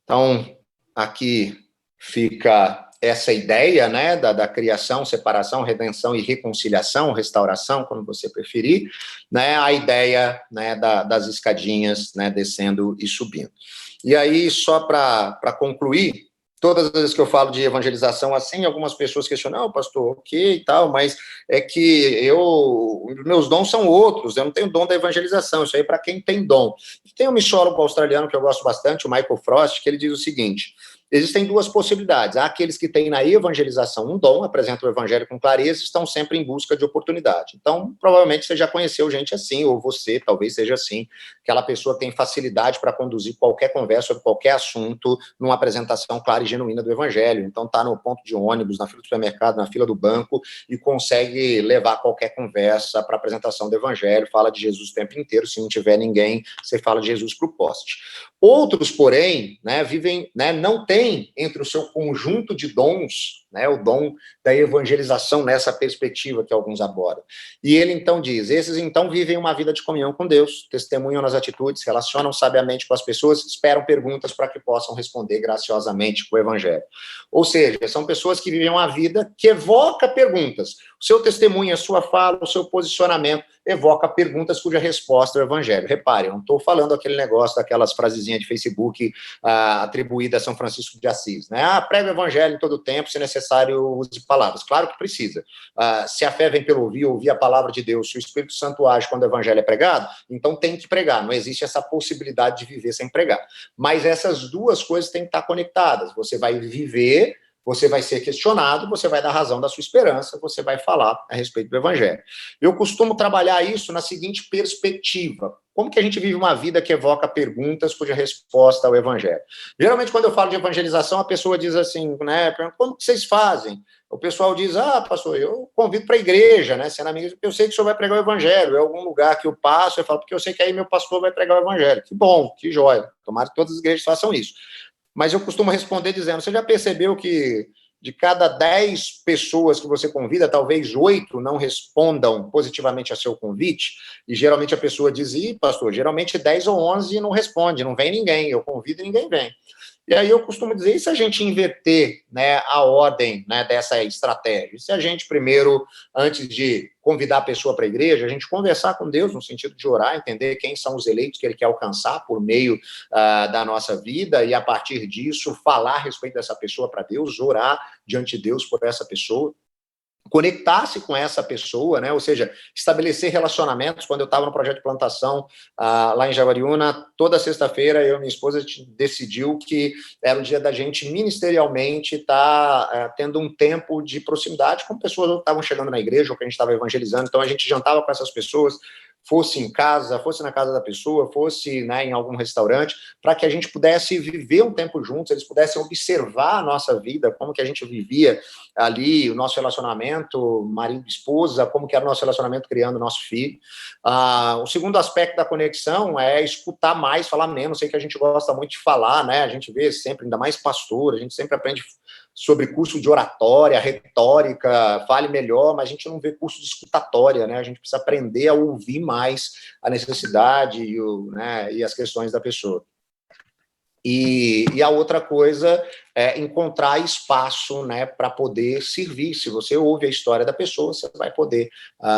Então, aqui fica essa ideia, né, da criação, separação, redenção e reconciliação, restauração, como você preferir, né, a ideia, né, das escadinhas, né, descendo e subindo. E aí, só para concluir, todas as vezes que eu falo de evangelização assim, algumas pessoas questionam: pastor, ok e tal, mas é que meus dons são outros, eu não tenho dom da evangelização, isso aí é para quem tem dom. Tem um missiólogo australiano que eu gosto bastante, o Michael Frost, que ele diz o seguinte: existem 2 possibilidades. Há aqueles que têm na evangelização um dom, apresentam o evangelho com clareza e estão sempre em busca de oportunidade. Então, provavelmente você já conheceu gente assim, ou você talvez seja assim, aquela pessoa que tem facilidade para conduzir qualquer conversa sobre qualquer assunto numa apresentação clara e genuína do evangelho. Então, está no ponto de ônibus, na fila do supermercado, na fila do banco, e consegue levar qualquer conversa para a apresentação do evangelho, fala de Jesus o tempo inteiro. Se não tiver ninguém, você fala de Jesus para o poste. Outros, porém, né, vivem, né, não têm entre o seu conjunto de dons, né, o dom da evangelização nessa perspectiva que alguns abordam. E ele, então, diz: esses, então, vivem uma vida de comunhão com Deus, testemunham nas atitudes, relacionam sabiamente com as pessoas, esperam perguntas para que possam responder graciosamente com o evangelho. Ou seja, são pessoas que vivem uma vida que evoca perguntas. seu testemunho, a sua fala, o seu posicionamento evoca perguntas cuja resposta é o evangelho. Repare, eu não estou falando aquele negócio daquelas frasezinhas de Facebook atribuídas a São Francisco de Assis, né? Prega o evangelho em todo o tempo, se necessário, use palavras. Claro que precisa. Se a fé vem pelo ouvir a palavra de Deus, se o Espírito Santo age quando o evangelho é pregado, então tem que pregar. Não existe essa possibilidade de viver sem pregar. Mas essas duas coisas têm que estar conectadas. Você vai viver, você vai ser questionado, você vai dar razão da sua esperança, você vai falar a respeito do evangelho. Eu costumo trabalhar isso na seguinte perspectiva. Como que a gente vive uma vida que evoca perguntas cuja resposta é o evangelho? Geralmente, quando eu falo de evangelização, a pessoa diz assim, né, como que vocês fazem? O pessoal diz, pastor, eu convido para a igreja, né, sendo amigo, eu sei que o senhor vai pregar o evangelho, é algum lugar que eu passo, eu falo, porque eu sei que aí meu pastor vai pregar o evangelho. Que bom, que joia, tomara que todas as igrejas façam isso. Mas eu costumo responder dizendo, você já percebeu que de cada 10 pessoas que você convida, talvez 8 não respondam positivamente a seu convite? E geralmente a pessoa diz, pastor, geralmente 10 ou 11 não responde, não vem ninguém, eu convido e ninguém vem. E aí eu costumo dizer, e se a gente inverter, né, a ordem, né, dessa estratégia? E se a gente primeiro, antes de convidar a pessoa para a igreja, a gente conversar com Deus no sentido de orar, entender quem são os eleitos que ele quer alcançar por meio da nossa vida, e a partir disso falar a respeito dessa pessoa para Deus, orar diante de Deus por essa pessoa, conectar-se com essa pessoa, né? Ou seja, estabelecer relacionamentos. Quando eu estava no projeto de plantação lá em Jaguariúna, toda sexta-feira eu e minha esposa decidiu que era o dia da gente ministerialmente estar tendo um tempo de proximidade com pessoas que estavam chegando na igreja ou que a gente estava evangelizando. Então a gente jantava com essas pessoas, fosse em casa, fosse na casa da pessoa, fosse, né, em algum restaurante, para que a gente pudesse viver um tempo juntos, eles pudessem observar a nossa vida, como que a gente vivia ali, o nosso relacionamento, marido e esposa, como que era o nosso relacionamento criando o nosso filho. O segundo aspecto da conexão é escutar mais, falar menos. Sei que a gente gosta muito de falar, né? A gente vê sempre, ainda mais pastor, a gente sempre aprende sobre curso de oratória, retórica, fale melhor, mas a gente não vê curso de escutatória, né? A gente precisa aprender a ouvir mais a necessidade e as questões da pessoa. E a outra coisa é encontrar espaço, né, para poder servir. Se você ouve a história da pessoa, você vai poder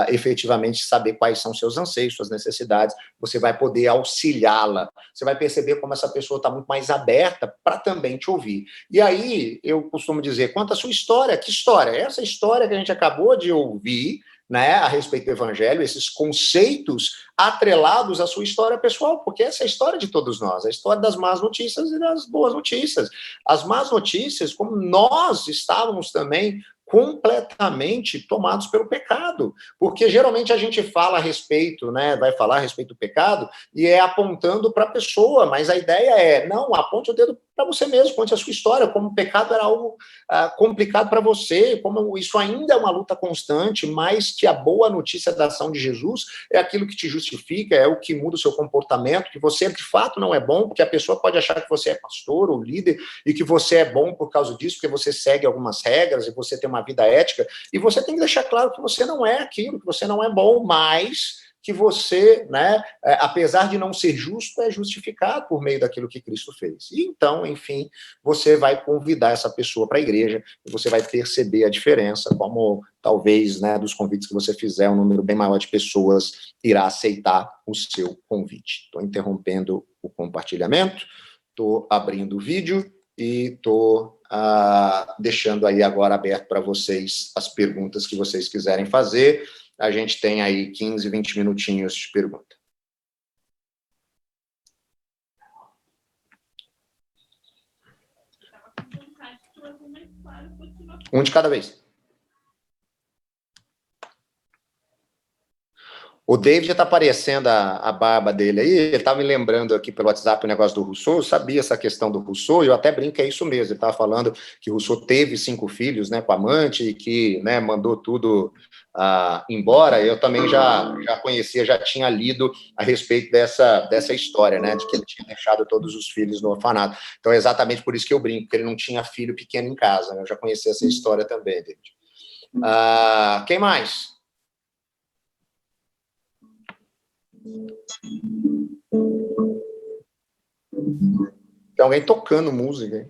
efetivamente saber quais são seus anseios, suas necessidades, você vai poder auxiliá-la. Você vai perceber como essa pessoa está muito mais aberta para também te ouvir. E aí, eu costumo dizer, conta a sua história. Que história? Essa história que a gente acabou de ouvir, né, a respeito do evangelho, esses conceitos atrelados à sua história pessoal, porque essa é a história de todos nós, a história das más notícias e das boas notícias. As más notícias, como nós estávamos também completamente tomados pelo pecado, porque geralmente a gente fala a respeito, né, vai falar a respeito do pecado e é apontando para a pessoa, mas a ideia é, não, aponte o dedo para você mesmo, conte a sua história, como o pecado era algo complicado para você, como isso ainda é uma luta constante, mas que a boa notícia da ação de Jesus é aquilo que te justifica, é o que muda o seu comportamento, que você de fato não é bom, porque a pessoa pode achar que você é pastor ou líder e que você é bom por causa disso, porque você segue algumas regras e você tem uma vida ética, e você tem que deixar claro que você não é aquilo, que você não é bom, mas que você, né, apesar de não ser justo, é justificado por meio daquilo que Cristo fez. E então, enfim, você vai convidar essa pessoa para a igreja, e você vai perceber a diferença, como talvez, né, dos convites que você fizer, um número bem maior de pessoas irá aceitar o seu convite. Estou interrompendo o compartilhamento, estou abrindo o vídeo e estou deixando aí agora aberto para vocês as perguntas que vocês quiserem fazer. A gente tem aí 15, 20 minutinhos de pergunta. Um de cada vez. O David já está aparecendo a barba dele aí, ele estava me lembrando aqui pelo WhatsApp o negócio do Rousseau, eu sabia essa questão do Rousseau, eu até brinco que é isso mesmo, ele estava falando que Rousseau teve 5 filhos, né, com a amante, e que, né, mandou tudo embora. Eu também já conhecia, já tinha lido a respeito dessa história, né, de que ele tinha deixado todos os filhos no orfanato. Então é exatamente por isso que eu brinco, porque ele não tinha filho pequeno em casa, né? Eu já conhecia essa história também, David. Quem mais? Tem alguém tocando música aí.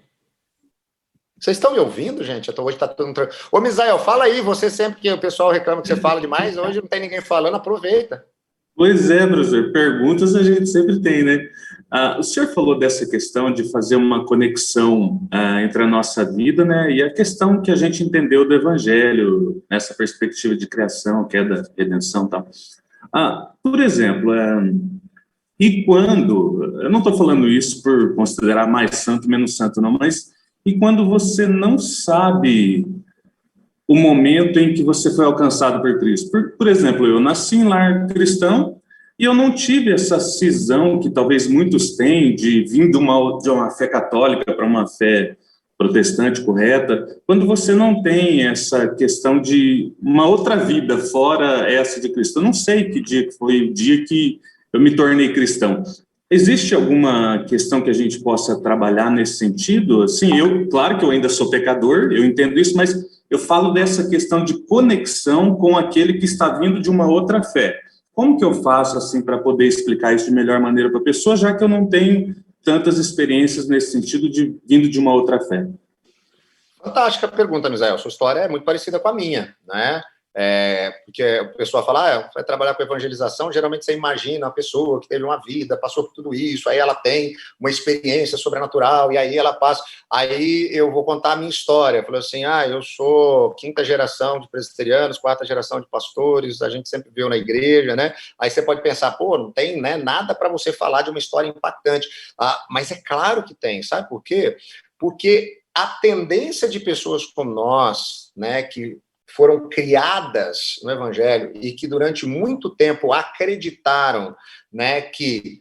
Vocês estão me ouvindo, gente? Hoje está tudo... Ô, Misael, fala aí, você sempre que o pessoal reclama que você fala demais, hoje não tem ninguém falando, aproveita. Pois é, professor, perguntas a gente sempre tem, né? O senhor falou dessa questão de fazer uma conexão entre a nossa vida, né, e a questão que a gente entendeu do Evangelho, nessa perspectiva de criação, que é da redenção e tal. Por exemplo, e quando, eu não estou falando isso por considerar mais santo, menos santo, não, mas e quando você não sabe o momento em que você foi alcançado por Cristo? Por exemplo, eu nasci em lar cristão e eu não tive essa cisão que talvez muitos têm de vir de uma fé católica para uma fé protestante correta, quando você não tem essa questão de uma outra vida fora essa de Cristo. Eu não sei que dia que foi o dia que eu me tornei cristão. Existe alguma questão que a gente possa trabalhar nesse sentido? Assim, claro que eu ainda sou pecador, eu entendo isso, mas eu falo dessa questão de conexão com aquele que está vindo de uma outra fé. Como que eu faço, assim, para poder explicar isso de melhor maneira para a pessoa, já que eu não tenho tantas experiências nesse sentido de vindo de uma outra fé? Fantástica pergunta, Misael. Sua história é muito parecida com a minha, né? Porque a pessoa fala, vai trabalhar com evangelização, geralmente você imagina uma pessoa que teve uma vida, passou por tudo isso, aí ela tem uma experiência sobrenatural, e aí ela passa, aí eu vou contar a minha história, eu falei assim, eu sou 5ª geração de presbiterianos, 4ª geração de pastores, a gente sempre viu na igreja, né, aí você pode pensar, não tem, né, nada para você falar de uma história impactante, mas é claro que tem, sabe por quê? Porque a tendência de pessoas como nós, né, que foram criadas no Evangelho e que durante muito tempo acreditaram, né, que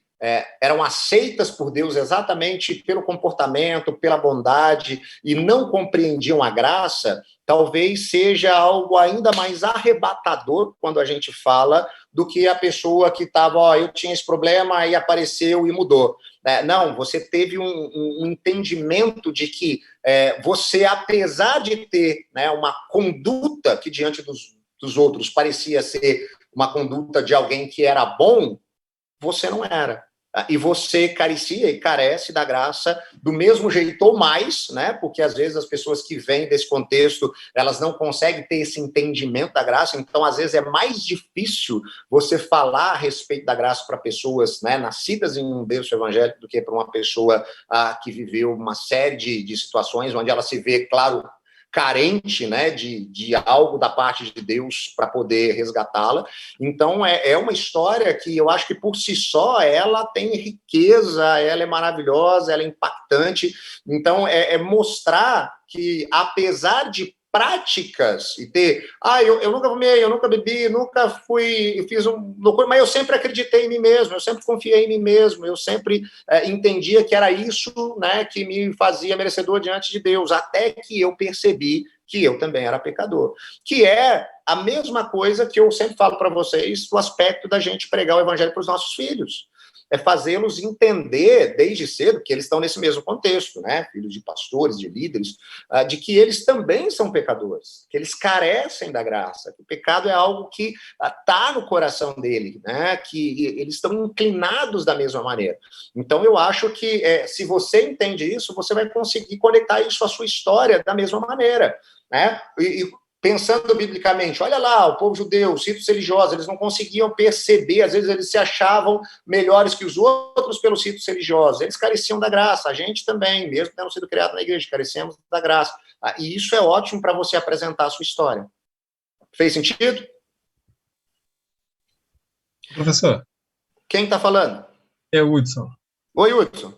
eram aceitas por Deus exatamente pelo comportamento, pela bondade, e não compreendiam a graça, talvez seja algo ainda mais arrebatador quando a gente fala do que a pessoa que estava, eu tinha esse problema, aí apareceu e mudou. Não, você teve um entendimento de que você, apesar de ter, né, uma conduta que diante dos outros parecia ser uma conduta de alguém que era bom, você não era. E você carecia e carece da graça do mesmo jeito ou mais, né? Porque às vezes as pessoas que vêm desse contexto, elas não conseguem ter esse entendimento da graça, então às vezes é mais difícil você falar a respeito da graça para pessoas, né, nascidas em um berço evangélico do que para uma pessoa que viveu uma série de situações onde ela se vê, claro, carente, né, de algo da parte de Deus para poder resgatá-la. Então, é uma história que eu acho que, por si só, ela tem riqueza, ela é maravilhosa, ela é impactante. Então, é mostrar que, apesar de práticas e ter, eu nunca fumei, eu nunca bebi, nunca fiz loucura, mas eu sempre acreditei em mim mesmo, eu sempre confiei em mim mesmo, eu sempre entendia que era isso, né, que me fazia merecedor diante de Deus, até que eu percebi que eu também era pecador, que é a mesma coisa que eu sempre falo para vocês, o aspecto da gente pregar o evangelho para os nossos filhos, é fazê-los entender desde cedo que eles estão nesse mesmo contexto, né, filhos de pastores, de líderes, de que eles também são pecadores, que eles carecem da graça, que o pecado é algo que está no coração dele, né, que eles estão inclinados da mesma maneira. Então eu acho que se você entende isso, você vai conseguir conectar isso à sua história da mesma maneira, né, pensando biblicamente, olha lá, o povo judeu, os ritos religiosos, eles não conseguiam perceber, às vezes eles se achavam melhores que os outros pelos ritos religiosos, eles careciam da graça, a gente também, mesmo tendo sido criado na igreja, carecemos da graça. E isso é ótimo para você apresentar a sua história. Fez sentido? Professor. Quem está falando? É o Hudson. Oi, Hudson.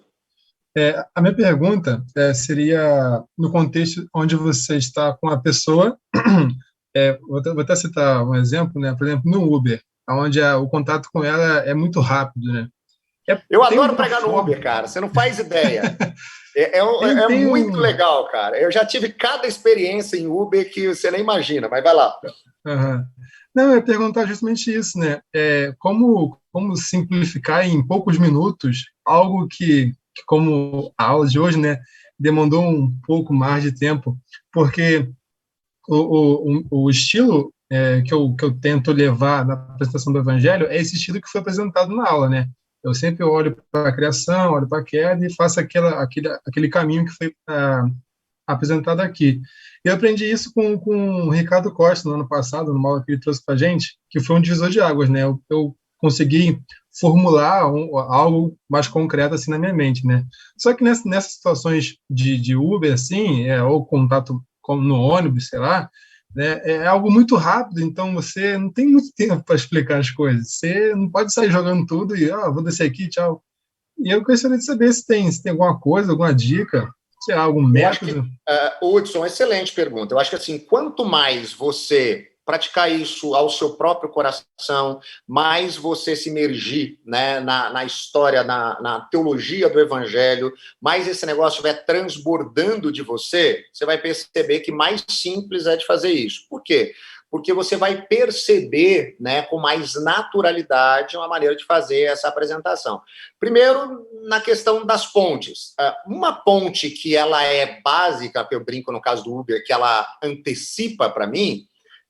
A minha pergunta seria no contexto onde você está com a pessoa, vou até citar um exemplo, né? Por exemplo, no Uber, onde o contato com ela é muito rápido, né? Eu adoro pregar no Uber, cara, você não faz ideia. É muito legal, cara. Eu já tive cada experiência em Uber que você nem imagina, mas vai lá. Uhum. Não, eu ia perguntar justamente isso, né? Como simplificar em poucos minutos algo que, como a aula de hoje, né, demandou um pouco mais de tempo, porque o estilo que eu tento levar na apresentação do Evangelho é esse estilo que foi apresentado na aula, né? Eu sempre olho para a criação, olho para a queda e faço aquele caminho que foi apresentado aqui. Eu aprendi isso com o Ricardo Costa no ano passado, numa aula que ele trouxe para a gente, que foi um divisor de águas, né? Eu consegui formular algo mais concreto assim na minha mente, né? Só que nessas situações de Uber, assim, ou contato no ônibus, sei lá, né, é algo muito rápido, então você não tem muito tempo para explicar as coisas. Você não pode sair jogando tudo e, vou descer aqui, tchau. E eu gostaria de saber se tem alguma coisa, alguma dica, sei lá, algum método. Hudson, excelente pergunta. Eu acho que assim, quanto mais você praticar isso ao seu próprio coração, mais você se imergir, né, na história, na teologia do evangelho, mais esse negócio vai transbordando de você, você vai perceber que mais simples é de fazer isso. Por quê? Porque você vai perceber, né, com mais naturalidade uma maneira de fazer essa apresentação. Primeiro, na questão das pontes. Uma ponte que ela é básica, que eu brinco no caso do Uber, que ela antecipa para mim,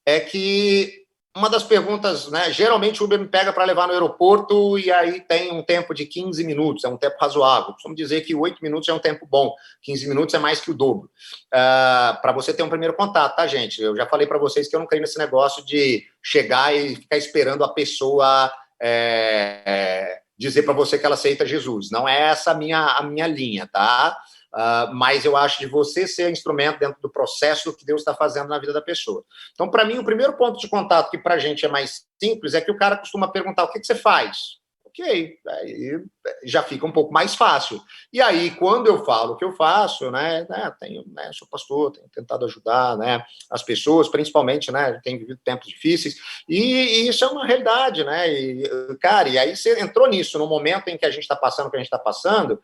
é que uma das perguntas, né, geralmente o Uber me pega para levar no aeroporto e aí tem um tempo de 15 minutos, é um tempo razoável. Vamos dizer que 8 minutos é um tempo bom, 15 minutos é mais que o dobro. Para você ter um primeiro contato, tá, gente? Eu já falei para vocês que eu não creio nesse negócio de chegar e ficar esperando a pessoa dizer para você que ela aceita Jesus. Não é essa a minha linha, tá? Mas eu acho de você ser instrumento dentro do processo que Deus está fazendo na vida da pessoa. Então, para mim, o primeiro ponto de contato que para a gente é mais simples é que o cara costuma perguntar o que você faz? Ok, aí já fica um pouco mais fácil. E aí, quando eu falo o que eu faço, sou pastor, tenho tentado ajudar, né, as pessoas, principalmente, né, tenho vivido tempos difíceis, e isso é uma realidade, né, e aí você entrou nisso, no momento em que a gente está passando o que a gente está passando,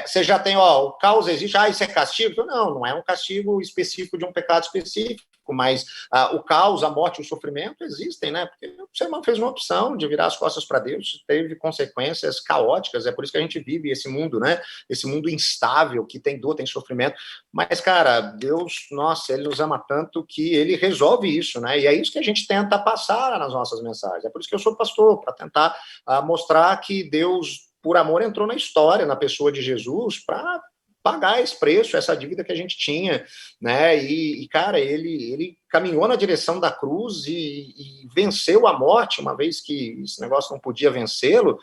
você já tem, o caos existe, isso é castigo? Não é um castigo específico de um pecado específico, mas o caos, a morte e o sofrimento existem, né? Porque o ser humano fez uma opção de virar as costas para Deus, teve consequências caóticas, é por isso que a gente vive esse mundo, né? Esse mundo instável, que tem dor, tem sofrimento, mas, cara, Deus, nossa, Ele nos ama tanto que Ele resolve isso, né? E é isso que a gente tenta passar nas nossas mensagens, é por isso que eu sou pastor, para tentar mostrar que Deus, por amor, entrou na história, na pessoa de Jesus, para pagar esse preço, essa dívida que a gente tinha, né, e cara, ele caminhou na direção da cruz e venceu a morte, uma vez que esse negócio não podia vencê-lo,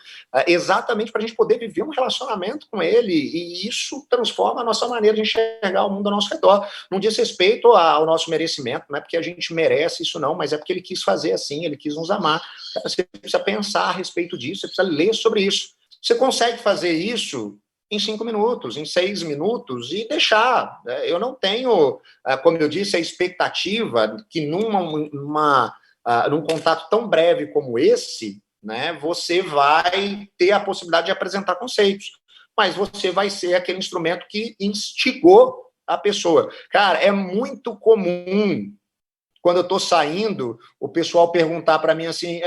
exatamente para a gente poder viver um relacionamento com ele, e isso transforma a nossa maneira de enxergar o mundo ao nosso redor. Não diz respeito ao nosso merecimento, não é porque a gente merece isso não, mas é porque ele quis fazer assim, ele quis nos amar. Você precisa pensar a respeito disso, você precisa ler sobre isso. Você consegue fazer isso em 5 minutos, em 6 minutos, e deixar. Eu não tenho, como eu disse, a expectativa que num contato tão breve como esse, né, você vai ter a possibilidade de apresentar conceitos, mas você vai ser aquele instrumento que instigou a pessoa. Cara, é muito comum, quando eu estou saindo, o pessoal perguntar para mim assim,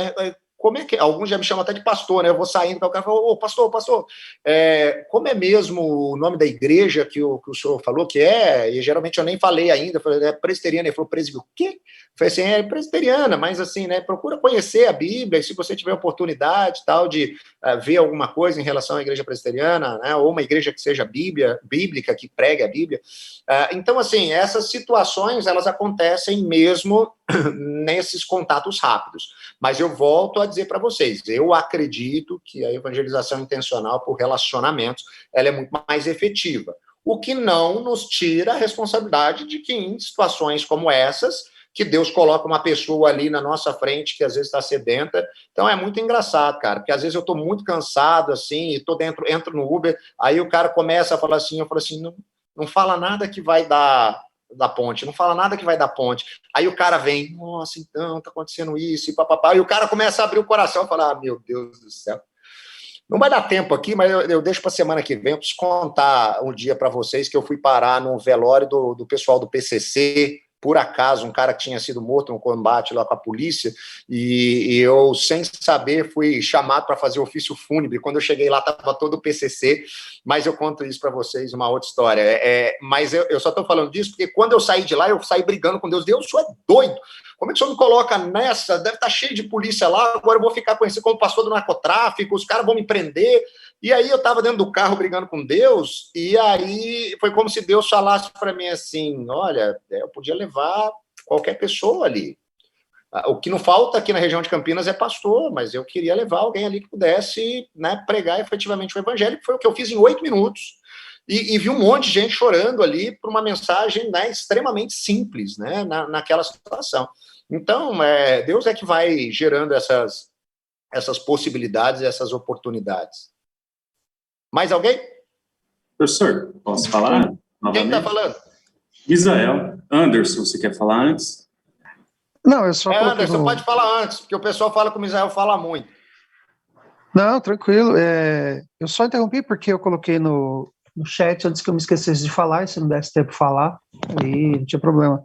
como é que... Alguns já me chamam até de pastor, né? Eu vou saindo, o cara fala, pastor, como é mesmo o nome da igreja que o senhor falou que é? E geralmente eu nem falei ainda, eu falei, é presbiteriana. Ele falou, presbiteriana, o quê? Eu falei assim, é presbiteriana, mas assim, né, procura conhecer a Bíblia, e se você tiver oportunidade, tal, de ver alguma coisa em relação à igreja presbiteriana, né, ou uma igreja que seja bíblica, que pregue a Bíblia. Então, assim, essas situações, elas acontecem mesmo nesses contatos rápidos. Mas eu volto a dizer para vocês, eu acredito que a evangelização intencional por relacionamentos, ela é muito mais efetiva. O que não nos tira a responsabilidade de que em situações como essas, que Deus coloca uma pessoa ali na nossa frente que às vezes está sedenta. Então é muito engraçado, cara, porque às vezes eu estou muito cansado, assim, e entro no Uber, aí o cara começa a falar assim, eu falo assim, não fala nada que vai dar da ponte, não fala nada que vai dar ponte. Aí o cara vem, nossa, então, tá acontecendo isso, e papapá, e o cara começa a abrir o coração e fala, meu Deus do céu. Não vai dar tempo aqui, mas eu deixo para a semana que vem, eu preciso contar um dia para vocês que eu fui parar no velório do pessoal do PCC, por acaso, um cara que tinha sido morto no combate lá com a polícia, e eu, sem saber, fui chamado para fazer ofício fúnebre. Quando eu cheguei lá, estava todo o PCC, mas eu conto isso para vocês, uma outra história. Mas eu só estou falando disso porque quando eu saí de lá, eu saí brigando com Deus. Deus, o senhor é doido? Como é que o senhor me coloca nessa? Deve estar cheio de polícia lá, agora eu vou ficar conhecido como pastor do narcotráfico, os caras vão me prender. E aí eu estava dentro do carro brigando com Deus, e aí foi como se Deus falasse para mim assim, olha, eu podia levar qualquer pessoa ali. O que não falta aqui na região de Campinas é pastor, mas eu queria levar alguém ali que pudesse, né, pregar efetivamente o evangelho, que foi o que eu fiz em 8 minutos. E vi um monte de gente chorando ali por uma mensagem, né, extremamente simples, né, naquela situação. Então, Deus é que vai gerando essas possibilidades, essas oportunidades. Mais alguém? Professor, posso falar? Quem está falando? Israel. Anderson, você quer falar antes? Não, eu só coloquei Anderson, pode falar antes, porque o pessoal fala que o Israel fala muito. Não, tranquilo. Eu só interrompi porque eu coloquei no chat antes que eu me esquecesse de falar, e se não desse tempo de falar, aí não tinha problema.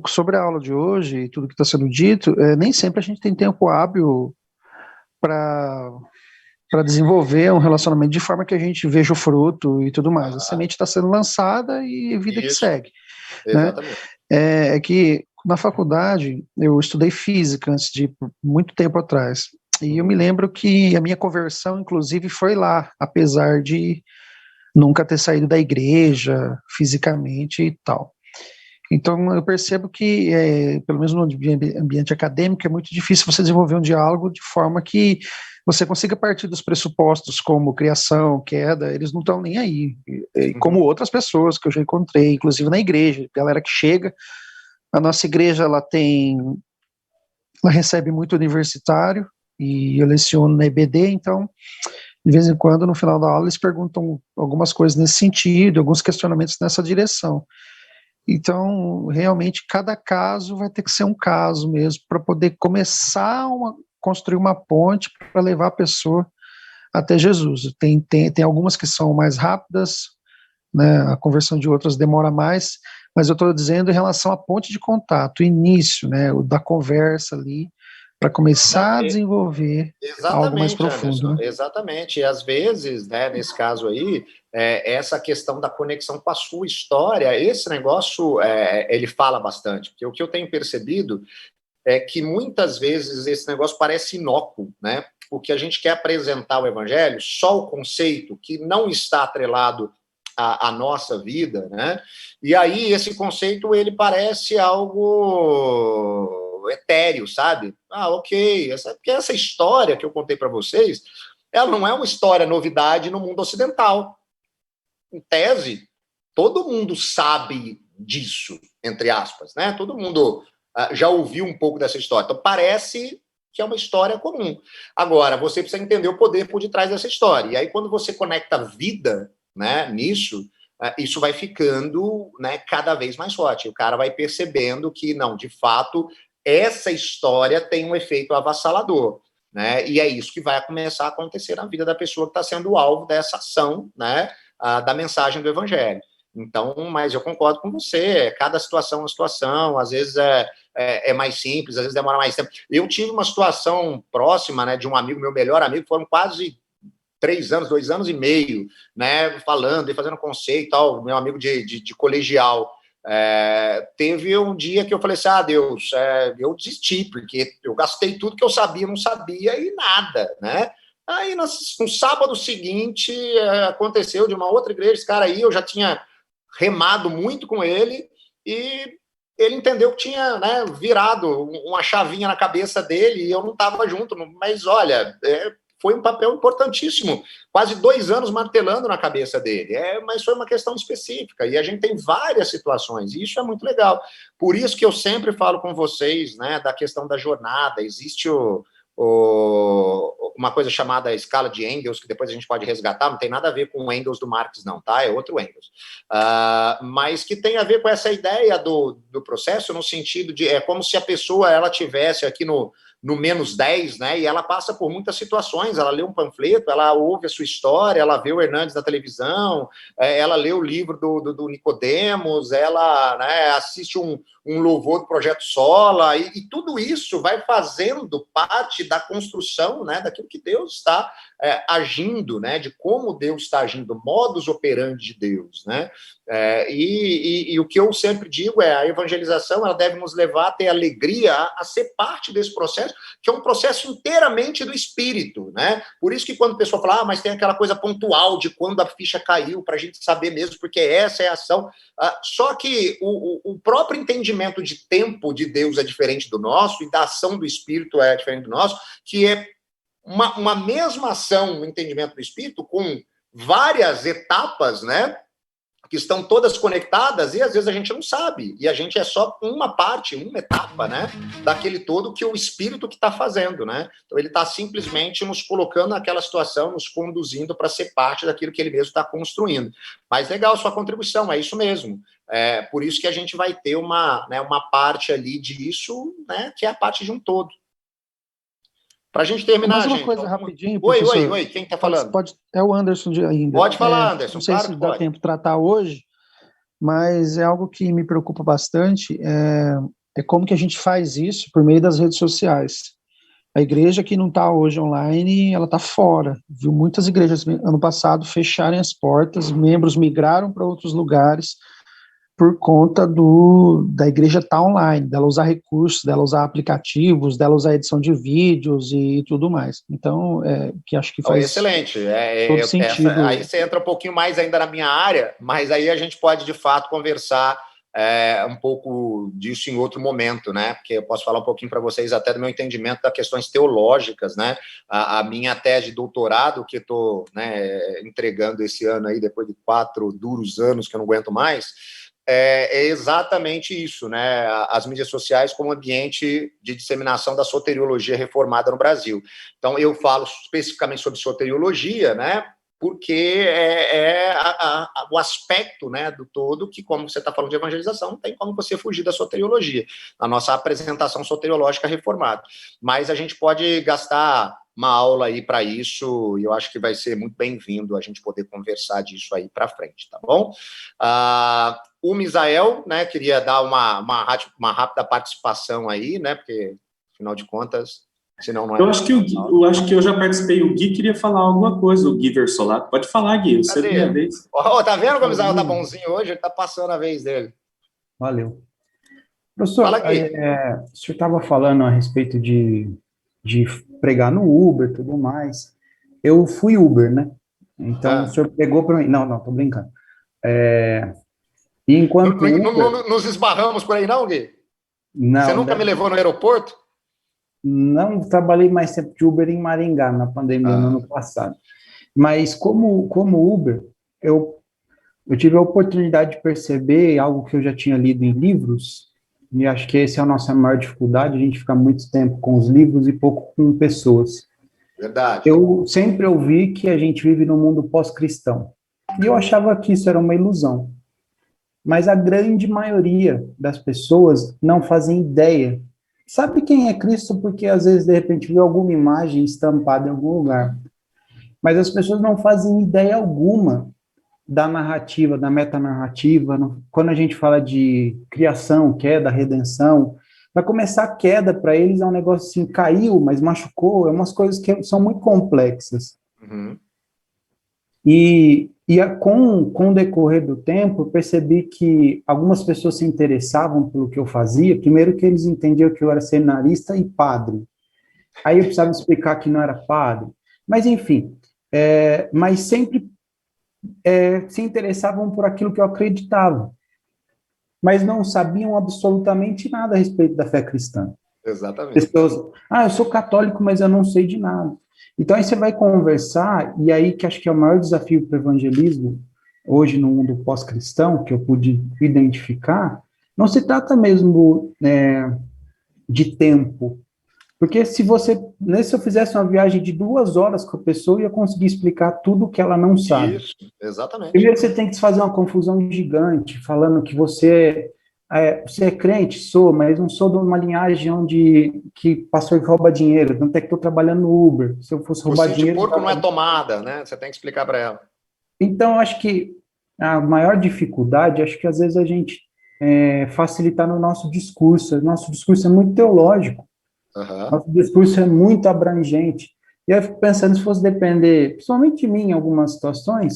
Sobre a aula de hoje e tudo que está sendo dito, nem sempre a gente tem tempo hábil para desenvolver um relacionamento de forma que a gente veja o fruto e tudo mais. A semente está sendo lançada e vida que segue. Exatamente. Né? É que na faculdade eu estudei física antes de muito tempo atrás. E eu me lembro que a minha conversão, inclusive, foi lá, apesar de nunca ter saído da igreja fisicamente e tal. Então, eu percebo que, pelo menos no ambiente acadêmico, é muito difícil você desenvolver um diálogo de forma que você consiga partir dos pressupostos como criação, queda, eles não estão nem aí. Como outras pessoas que eu já encontrei, inclusive na igreja, galera que chega. A nossa igreja, ela recebe muito universitário, e eu leciono na EBD, então, de vez em quando, no final da aula, eles perguntam algumas coisas nesse sentido, alguns questionamentos nessa direção. Então, realmente, cada caso vai ter que ser um caso mesmo, para poder começar construir uma ponte para levar a pessoa até Jesus. Tem algumas que são mais rápidas, né, a conversão de outras demora mais, mas eu estou dizendo em relação à ponte de contato, o início, né, o da conversa ali, para começar a desenvolver algo mais profundo. Anderson, né? Exatamente, e às vezes, né, nesse caso aí, essa questão da conexão com a sua história, esse negócio, ele fala bastante, porque o que eu tenho percebido é que muitas vezes esse negócio parece inócuo, né, porque a gente quer apresentar o evangelho, só o conceito que não está atrelado à nossa vida, né, e aí esse conceito, ele parece algo etéreo, sabe? Ok, porque essa história que eu contei para vocês, ela não é uma história novidade no mundo ocidental. Em tese, todo mundo sabe disso, entre aspas, né? Todo mundo já ouviu um pouco dessa história. Então, parece que é uma história comum. Agora, você precisa entender o poder por detrás dessa história. E aí, quando você conecta a vida, né, nisso, isso vai ficando, né, cada vez mais forte. O cara vai percebendo que, não, de fato, essa história tem um efeito avassalador, né? E é isso que vai começar a acontecer na vida da pessoa que está sendo o alvo dessa ação, né, da mensagem do evangelho. Então, mas eu concordo com você, cada situação é uma situação, às vezes é mais simples, às vezes demora mais tempo. Eu tive uma situação próxima, né, de um amigo, meu melhor amigo, foram quase 3 anos, 2 anos e meio, né, falando e fazendo conceito e tal, meu amigo de colegial. Teve um dia que eu falei assim, Deus, eu desisti, porque eu gastei tudo que eu sabia, não sabia e nada, né? Aí, no sábado seguinte, aconteceu de uma outra igreja, esse cara aí, eu já tinha remado muito com ele, e ele entendeu que tinha, né, virado uma chavinha na cabeça dele, e eu não estava junto, mas olha, foi um papel importantíssimo, quase 2 anos martelando na cabeça dele, mas foi uma questão específica, e a gente tem várias situações, e isso é muito legal. Por isso que eu sempre falo com vocês, né, da questão da jornada. Existe uma coisa chamada escala de Engels, que depois a gente pode resgatar, não tem nada a ver com o Engels do Marx, não, tá? É outro Engels. Mas que tem a ver com essa ideia do processo, no sentido de, como se a pessoa, ela tivesse aqui no menos 10, né, e ela passa por muitas situações, ela lê um panfleto, ela ouve a sua história, ela vê o Hernandes na televisão, ela lê o livro do Nicodemos, ela, né, assiste um louvor do Projeto Sola, e tudo isso vai fazendo parte da construção, né, daquilo que Deus está agindo, né, de como Deus está agindo, modus operandi de Deus, né, e o que eu sempre digo é, a evangelização, ela deve nos levar a ter alegria, a ser parte desse processo, que é um processo inteiramente do Espírito, né, por isso que quando a pessoa fala, mas tem aquela coisa pontual de quando a ficha caiu, para a gente saber mesmo, porque essa é a ação, só que o próprio entendimento de tempo de Deus é diferente do nosso, e da ação do Espírito é diferente do nosso, que é uma mesma ação no entendimento do Espírito, com várias etapas, né, que estão todas conectadas, e às vezes a gente não sabe, e a gente é só uma parte, uma etapa, né, daquele todo que o Espírito que está fazendo, né, então ele está simplesmente nos colocando naquela situação, nos conduzindo para ser parte daquilo que ele mesmo está construindo. Mas legal sua contribuição, é isso mesmo, por isso que a gente vai ter uma parte ali disso, né, que é a parte de um todo. Para a gente terminar, mais uma gente. coisa rapidinho, Oi, quem está falando? É o Anderson ainda. Pode falar, Anderson. Não sei claro se dá tempo de tratar hoje, mas é algo que me preocupa bastante, é como que a gente faz isso por meio das redes sociais. A igreja que não está hoje online, ela está fora. Viu muitas igrejas, ano passado, fecharem as portas, membros migraram para outros lugares, por conta da igreja estar online, dela usar recursos, dela usar aplicativos, dela usar edição de vídeos e tudo mais. Então, que acho que faz excelente. todo sentido. Aí você entra um pouquinho mais ainda na minha área, mas aí a gente pode, de fato, conversar um pouco disso em outro momento, né? Porque eu posso falar um pouquinho para vocês até do meu entendimento das questões teológicas, né? A minha tese de doutorado, que estou, né, entregando esse ano aí, depois de 4 duros anos que eu não aguento mais, é exatamente isso, né? As mídias sociais como ambiente de disseminação da soteriologia reformada no Brasil. Então, eu falo especificamente sobre soteriologia, né? Porque o aspecto, né, do todo que, como você está falando de evangelização, não tem como você fugir da soteriologia, na nossa apresentação soteriológica reformada. Mas a gente pode gastar uma aula aí para isso, e eu acho que vai ser muito bem-vindo a gente poder conversar disso aí para frente, tá bom? O Misael, né, queria dar uma rápida participação aí, né, porque, afinal de contas, senão não é... Eu acho que eu já participei, o Gui queria falar alguma coisa, o Gui Versolato. Pode falar, Gui, você tem a vez. Tá vendo como o Misael tá bonzinho hoje? Ele tá passando a vez dele. Valeu. Professor, Fala aqui. o senhor estava falando a respeito de pregar no Uber e tudo mais. Eu fui Uber, né? Então, o senhor pegou para mim... Não, tô brincando. E enquanto nos esbarramos por aí, não, Gui? Não. Você nunca me levou no aeroporto? Não trabalhei mais tempo de Uber em Maringá, na pandemia, no ano passado. Mas, como Uber, eu tive a oportunidade de perceber algo que eu já tinha lido em livros, e acho que essa é a nossa maior dificuldade, a gente fica muito tempo com os livros e pouco com pessoas. Verdade. Eu sempre ouvi que a gente vive num mundo pós-cristão, e eu achava que isso era uma ilusão. Mas a grande maioria das pessoas não fazem ideia. Sabe quem é Cristo porque, às vezes, de repente, viu alguma imagem estampada em algum lugar. Mas as pessoas não fazem ideia alguma da narrativa, da metanarrativa. Quando a gente fala de criação, queda, redenção, vai começar a queda para eles, é um negócio assim, caiu, mas machucou, é umas coisas que são muito complexas. Uhum. Com o decorrer do tempo, eu percebi que algumas pessoas se interessavam pelo que eu fazia, primeiro que eles entendiam que eu era seminarista e padre. Aí eu precisava explicar que não era padre. Mas, enfim, mas sempre se interessavam por aquilo que eu acreditava, mas não sabiam absolutamente nada a respeito da fé cristã. Exatamente. Pessoas, eu sou católico, mas eu não sei de nada. Então, aí você vai conversar, e aí que acho que é o maior desafio para o evangelismo, hoje no mundo pós-cristão, que eu pude identificar, não se trata mesmo de tempo. Porque se eu fizesse uma viagem de 2 horas com a pessoa, eu ia conseguir explicar tudo o que ela não sabe. Isso, exatamente. Primeiro você tem que fazer uma confusão gigante, falando que você é crente, sou, mas não sou de uma linhagem que pastor que rouba dinheiro, tanto é que estou trabalhando no Uber. Se eu fosse roubar dinheiro... O porco não é tomada, né? Você tem que explicar para ela. Então, acho que a maior dificuldade, acho que às vezes a gente facilitar no nosso discurso. Nosso discurso é muito teológico. Nosso discurso é muito abrangente. E eu fico pensando, se fosse depender, principalmente de mim em algumas situações,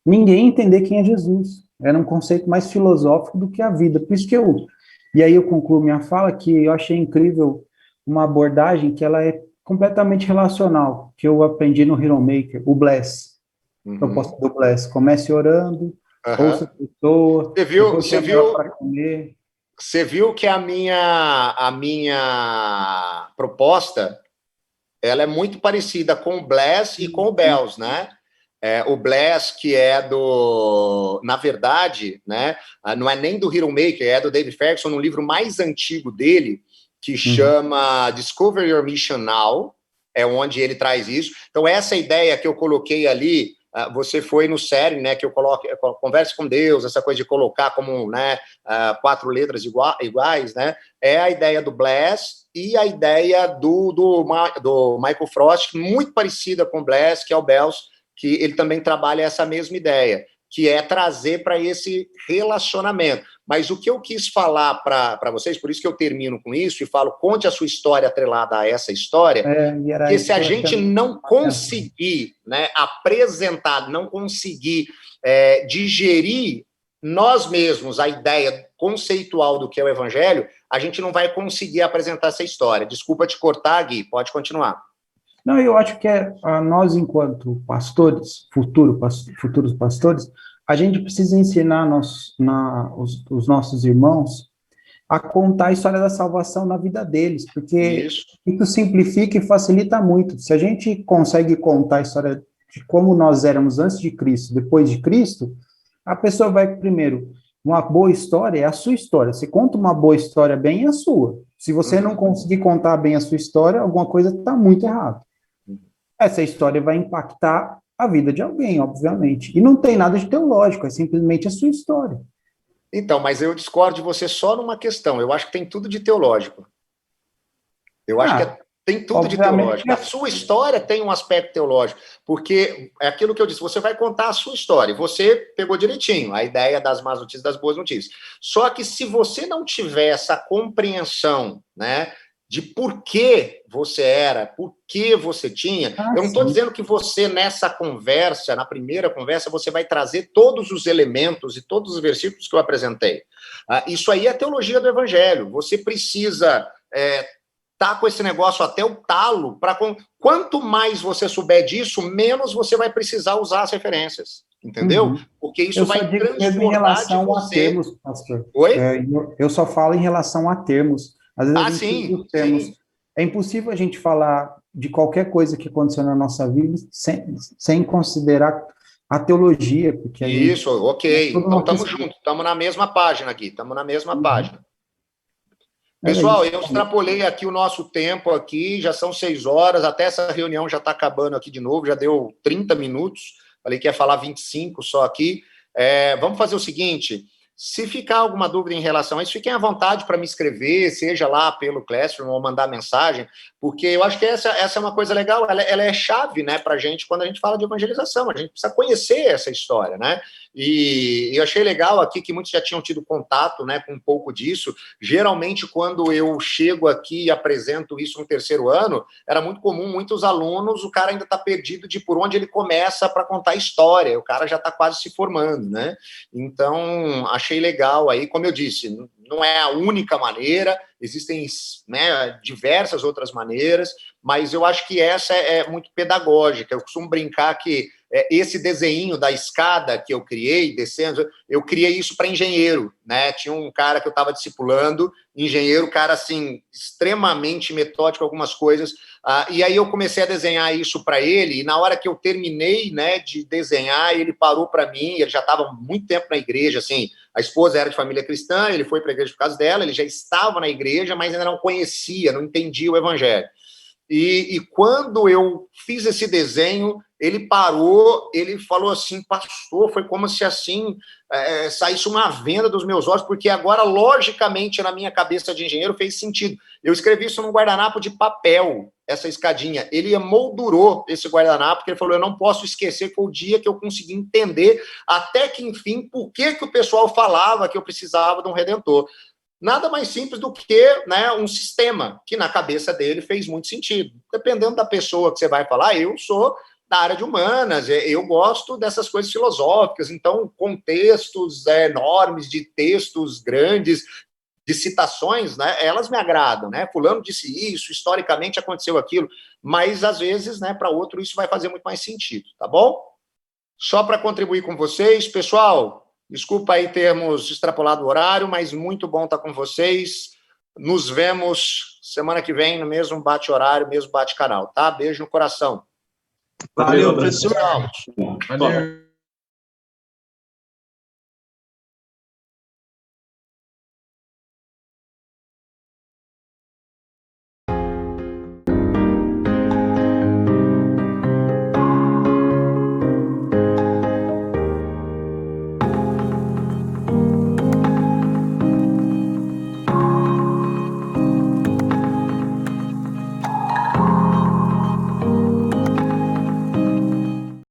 ninguém entender quem é Jesus. Era um conceito mais filosófico do que a vida. Por isso que e aí eu concluo minha fala, que eu achei incrível uma abordagem que ela é completamente relacional, que eu aprendi no Hero Maker, o Bless. Eu posso do Bless. Comece orando, ouça a pessoa, Você viu que a minha proposta, ela é muito parecida com o Bless e com o Bells, né? O Bless, que é na verdade, né, não é nem do Hero Maker, é do David Ferguson, no livro mais antigo dele, que chama Discover Your Mission Now, é onde ele traz isso. Então, essa ideia que eu coloquei ali, você foi no sério, né, que eu converse com Deus, essa coisa de colocar como, né, 4 letras iguais, né, é a ideia do Bless e a ideia do Michael Frost, muito parecida com o Bless, que é o Bells, que ele também trabalha essa mesma ideia, que é trazer para esse relacionamento. Mas o que eu quis falar para vocês, por isso que eu termino com isso e falo, conte a sua história atrelada a essa história, porque se a gente não conseguir, né, apresentar, não conseguir digerir nós mesmos a ideia conceitual do que é o evangelho, a gente não vai conseguir apresentar essa história. Desculpa te cortar, Gui, pode continuar. Não, eu acho que nós, enquanto pastores, futuros pastores, a gente precisa ensinar os nossos irmãos a contar a história da salvação na vida deles, porque isso simplifica e facilita muito. Se a gente consegue contar a história de como nós éramos antes de Cristo, depois de Cristo, a pessoa vai, primeiro, uma boa história é a sua história. Você conta uma boa história bem, é a sua. Se você não conseguir contar bem a sua história, alguma coisa está muito errada. Essa história vai impactar a vida de alguém, obviamente. E não tem nada de teológico, é simplesmente a sua história. Então, mas eu discordo de você só numa questão. Eu acho que tem tudo de teológico. Eu acho que tem tudo de teológico. A sua história tem um aspecto teológico, porque é aquilo que eu disse, você vai contar a sua história. Você pegou direitinho a ideia das más notícias, das boas notícias. Só que se você não tiver essa compreensão, né, de por que você era, por que você tinha. Eu não estou dizendo que você, nessa conversa, na primeira conversa, você vai trazer todos os elementos e todos os versículos que eu apresentei. Isso aí é a teologia do evangelho. Você precisa tá com esse negócio até o talo, quanto mais você souber disso, menos você vai precisar usar as referências. Entendeu? Porque isso vai transbordar em relação a termos, pastor. Oi? Eu só falo em relação a termos. Às vezes sim. É impossível a gente falar de qualquer coisa que aconteceu na nossa vida sem considerar a teologia. Porque isso, ok. Então, estamos juntos, estamos na mesma página aqui, estamos na mesma página. Pessoal, eu extrapolei aqui o nosso tempo aqui, já são 6 horas, até essa reunião já está acabando aqui de novo, já deu 30 minutos, falei que ia falar 25 só aqui. Vamos fazer o seguinte... Se ficar alguma dúvida em relação a isso, fiquem à vontade para me escrever, seja lá pelo Classroom ou mandar mensagem, porque eu acho que essa é uma coisa legal, ela é chave, né, para a gente quando a gente fala de evangelização, a gente precisa conhecer essa história, né? E eu achei legal aqui que muitos já tinham tido contato, né, com um pouco disso. Geralmente, quando eu chego aqui e apresento isso no 3º ano, era muito comum, muitos alunos, o cara ainda está perdido de por onde ele começa para contar a história, o cara já está quase se formando, né? Então, achei legal aí, como eu disse, não é a única maneira, existem, né, diversas outras maneiras, mas eu acho que essa é muito pedagógica. Eu costumo brincar que esse desenho da escada que eu criei, descendo, eu criei isso para engenheiro, né? Tinha um cara que eu estava discipulando, engenheiro, cara, assim, extremamente metódico em algumas coisas, e aí eu comecei a desenhar isso para ele, e na hora que eu terminei, né, de desenhar, ele parou para mim, ele já estava muito tempo na igreja, assim, a esposa era de família cristã, ele foi para a igreja por causa dela, ele já estava na igreja, mas ainda não conhecia, não entendia o evangelho. E quando eu fiz esse desenho, ele parou, ele falou assim, pastor, foi como se assim saísse uma venda dos meus olhos, porque agora, logicamente, na minha cabeça de engenheiro, fez sentido. Eu escrevi isso num guardanapo de papel, essa escadinha. Ele emoldurou esse guardanapo, porque ele falou, eu não posso esquecer que foi o dia que eu consegui entender, até que, enfim, por que o pessoal falava que eu precisava de um Redentor. nada mais simples do que, né, um sistema que na cabeça dele fez muito sentido. Dependendo da pessoa que você vai falar, eu sou da área de humanas, eu gosto dessas coisas filosóficas, então contextos enormes de textos grandes, de citações, né, elas me agradam, né? Fulano disse isso, historicamente aconteceu aquilo, mas às vezes, né, para outro isso vai fazer muito mais sentido, tá bom? Só para contribuir com vocês, pessoal, desculpa aí termos extrapolado o horário, mas muito bom estar com vocês. Nos vemos semana que vem no mesmo bate-horário, mesmo bate-canal, tá? Beijo no coração. Valeu, professor. Pessoal. Valeu.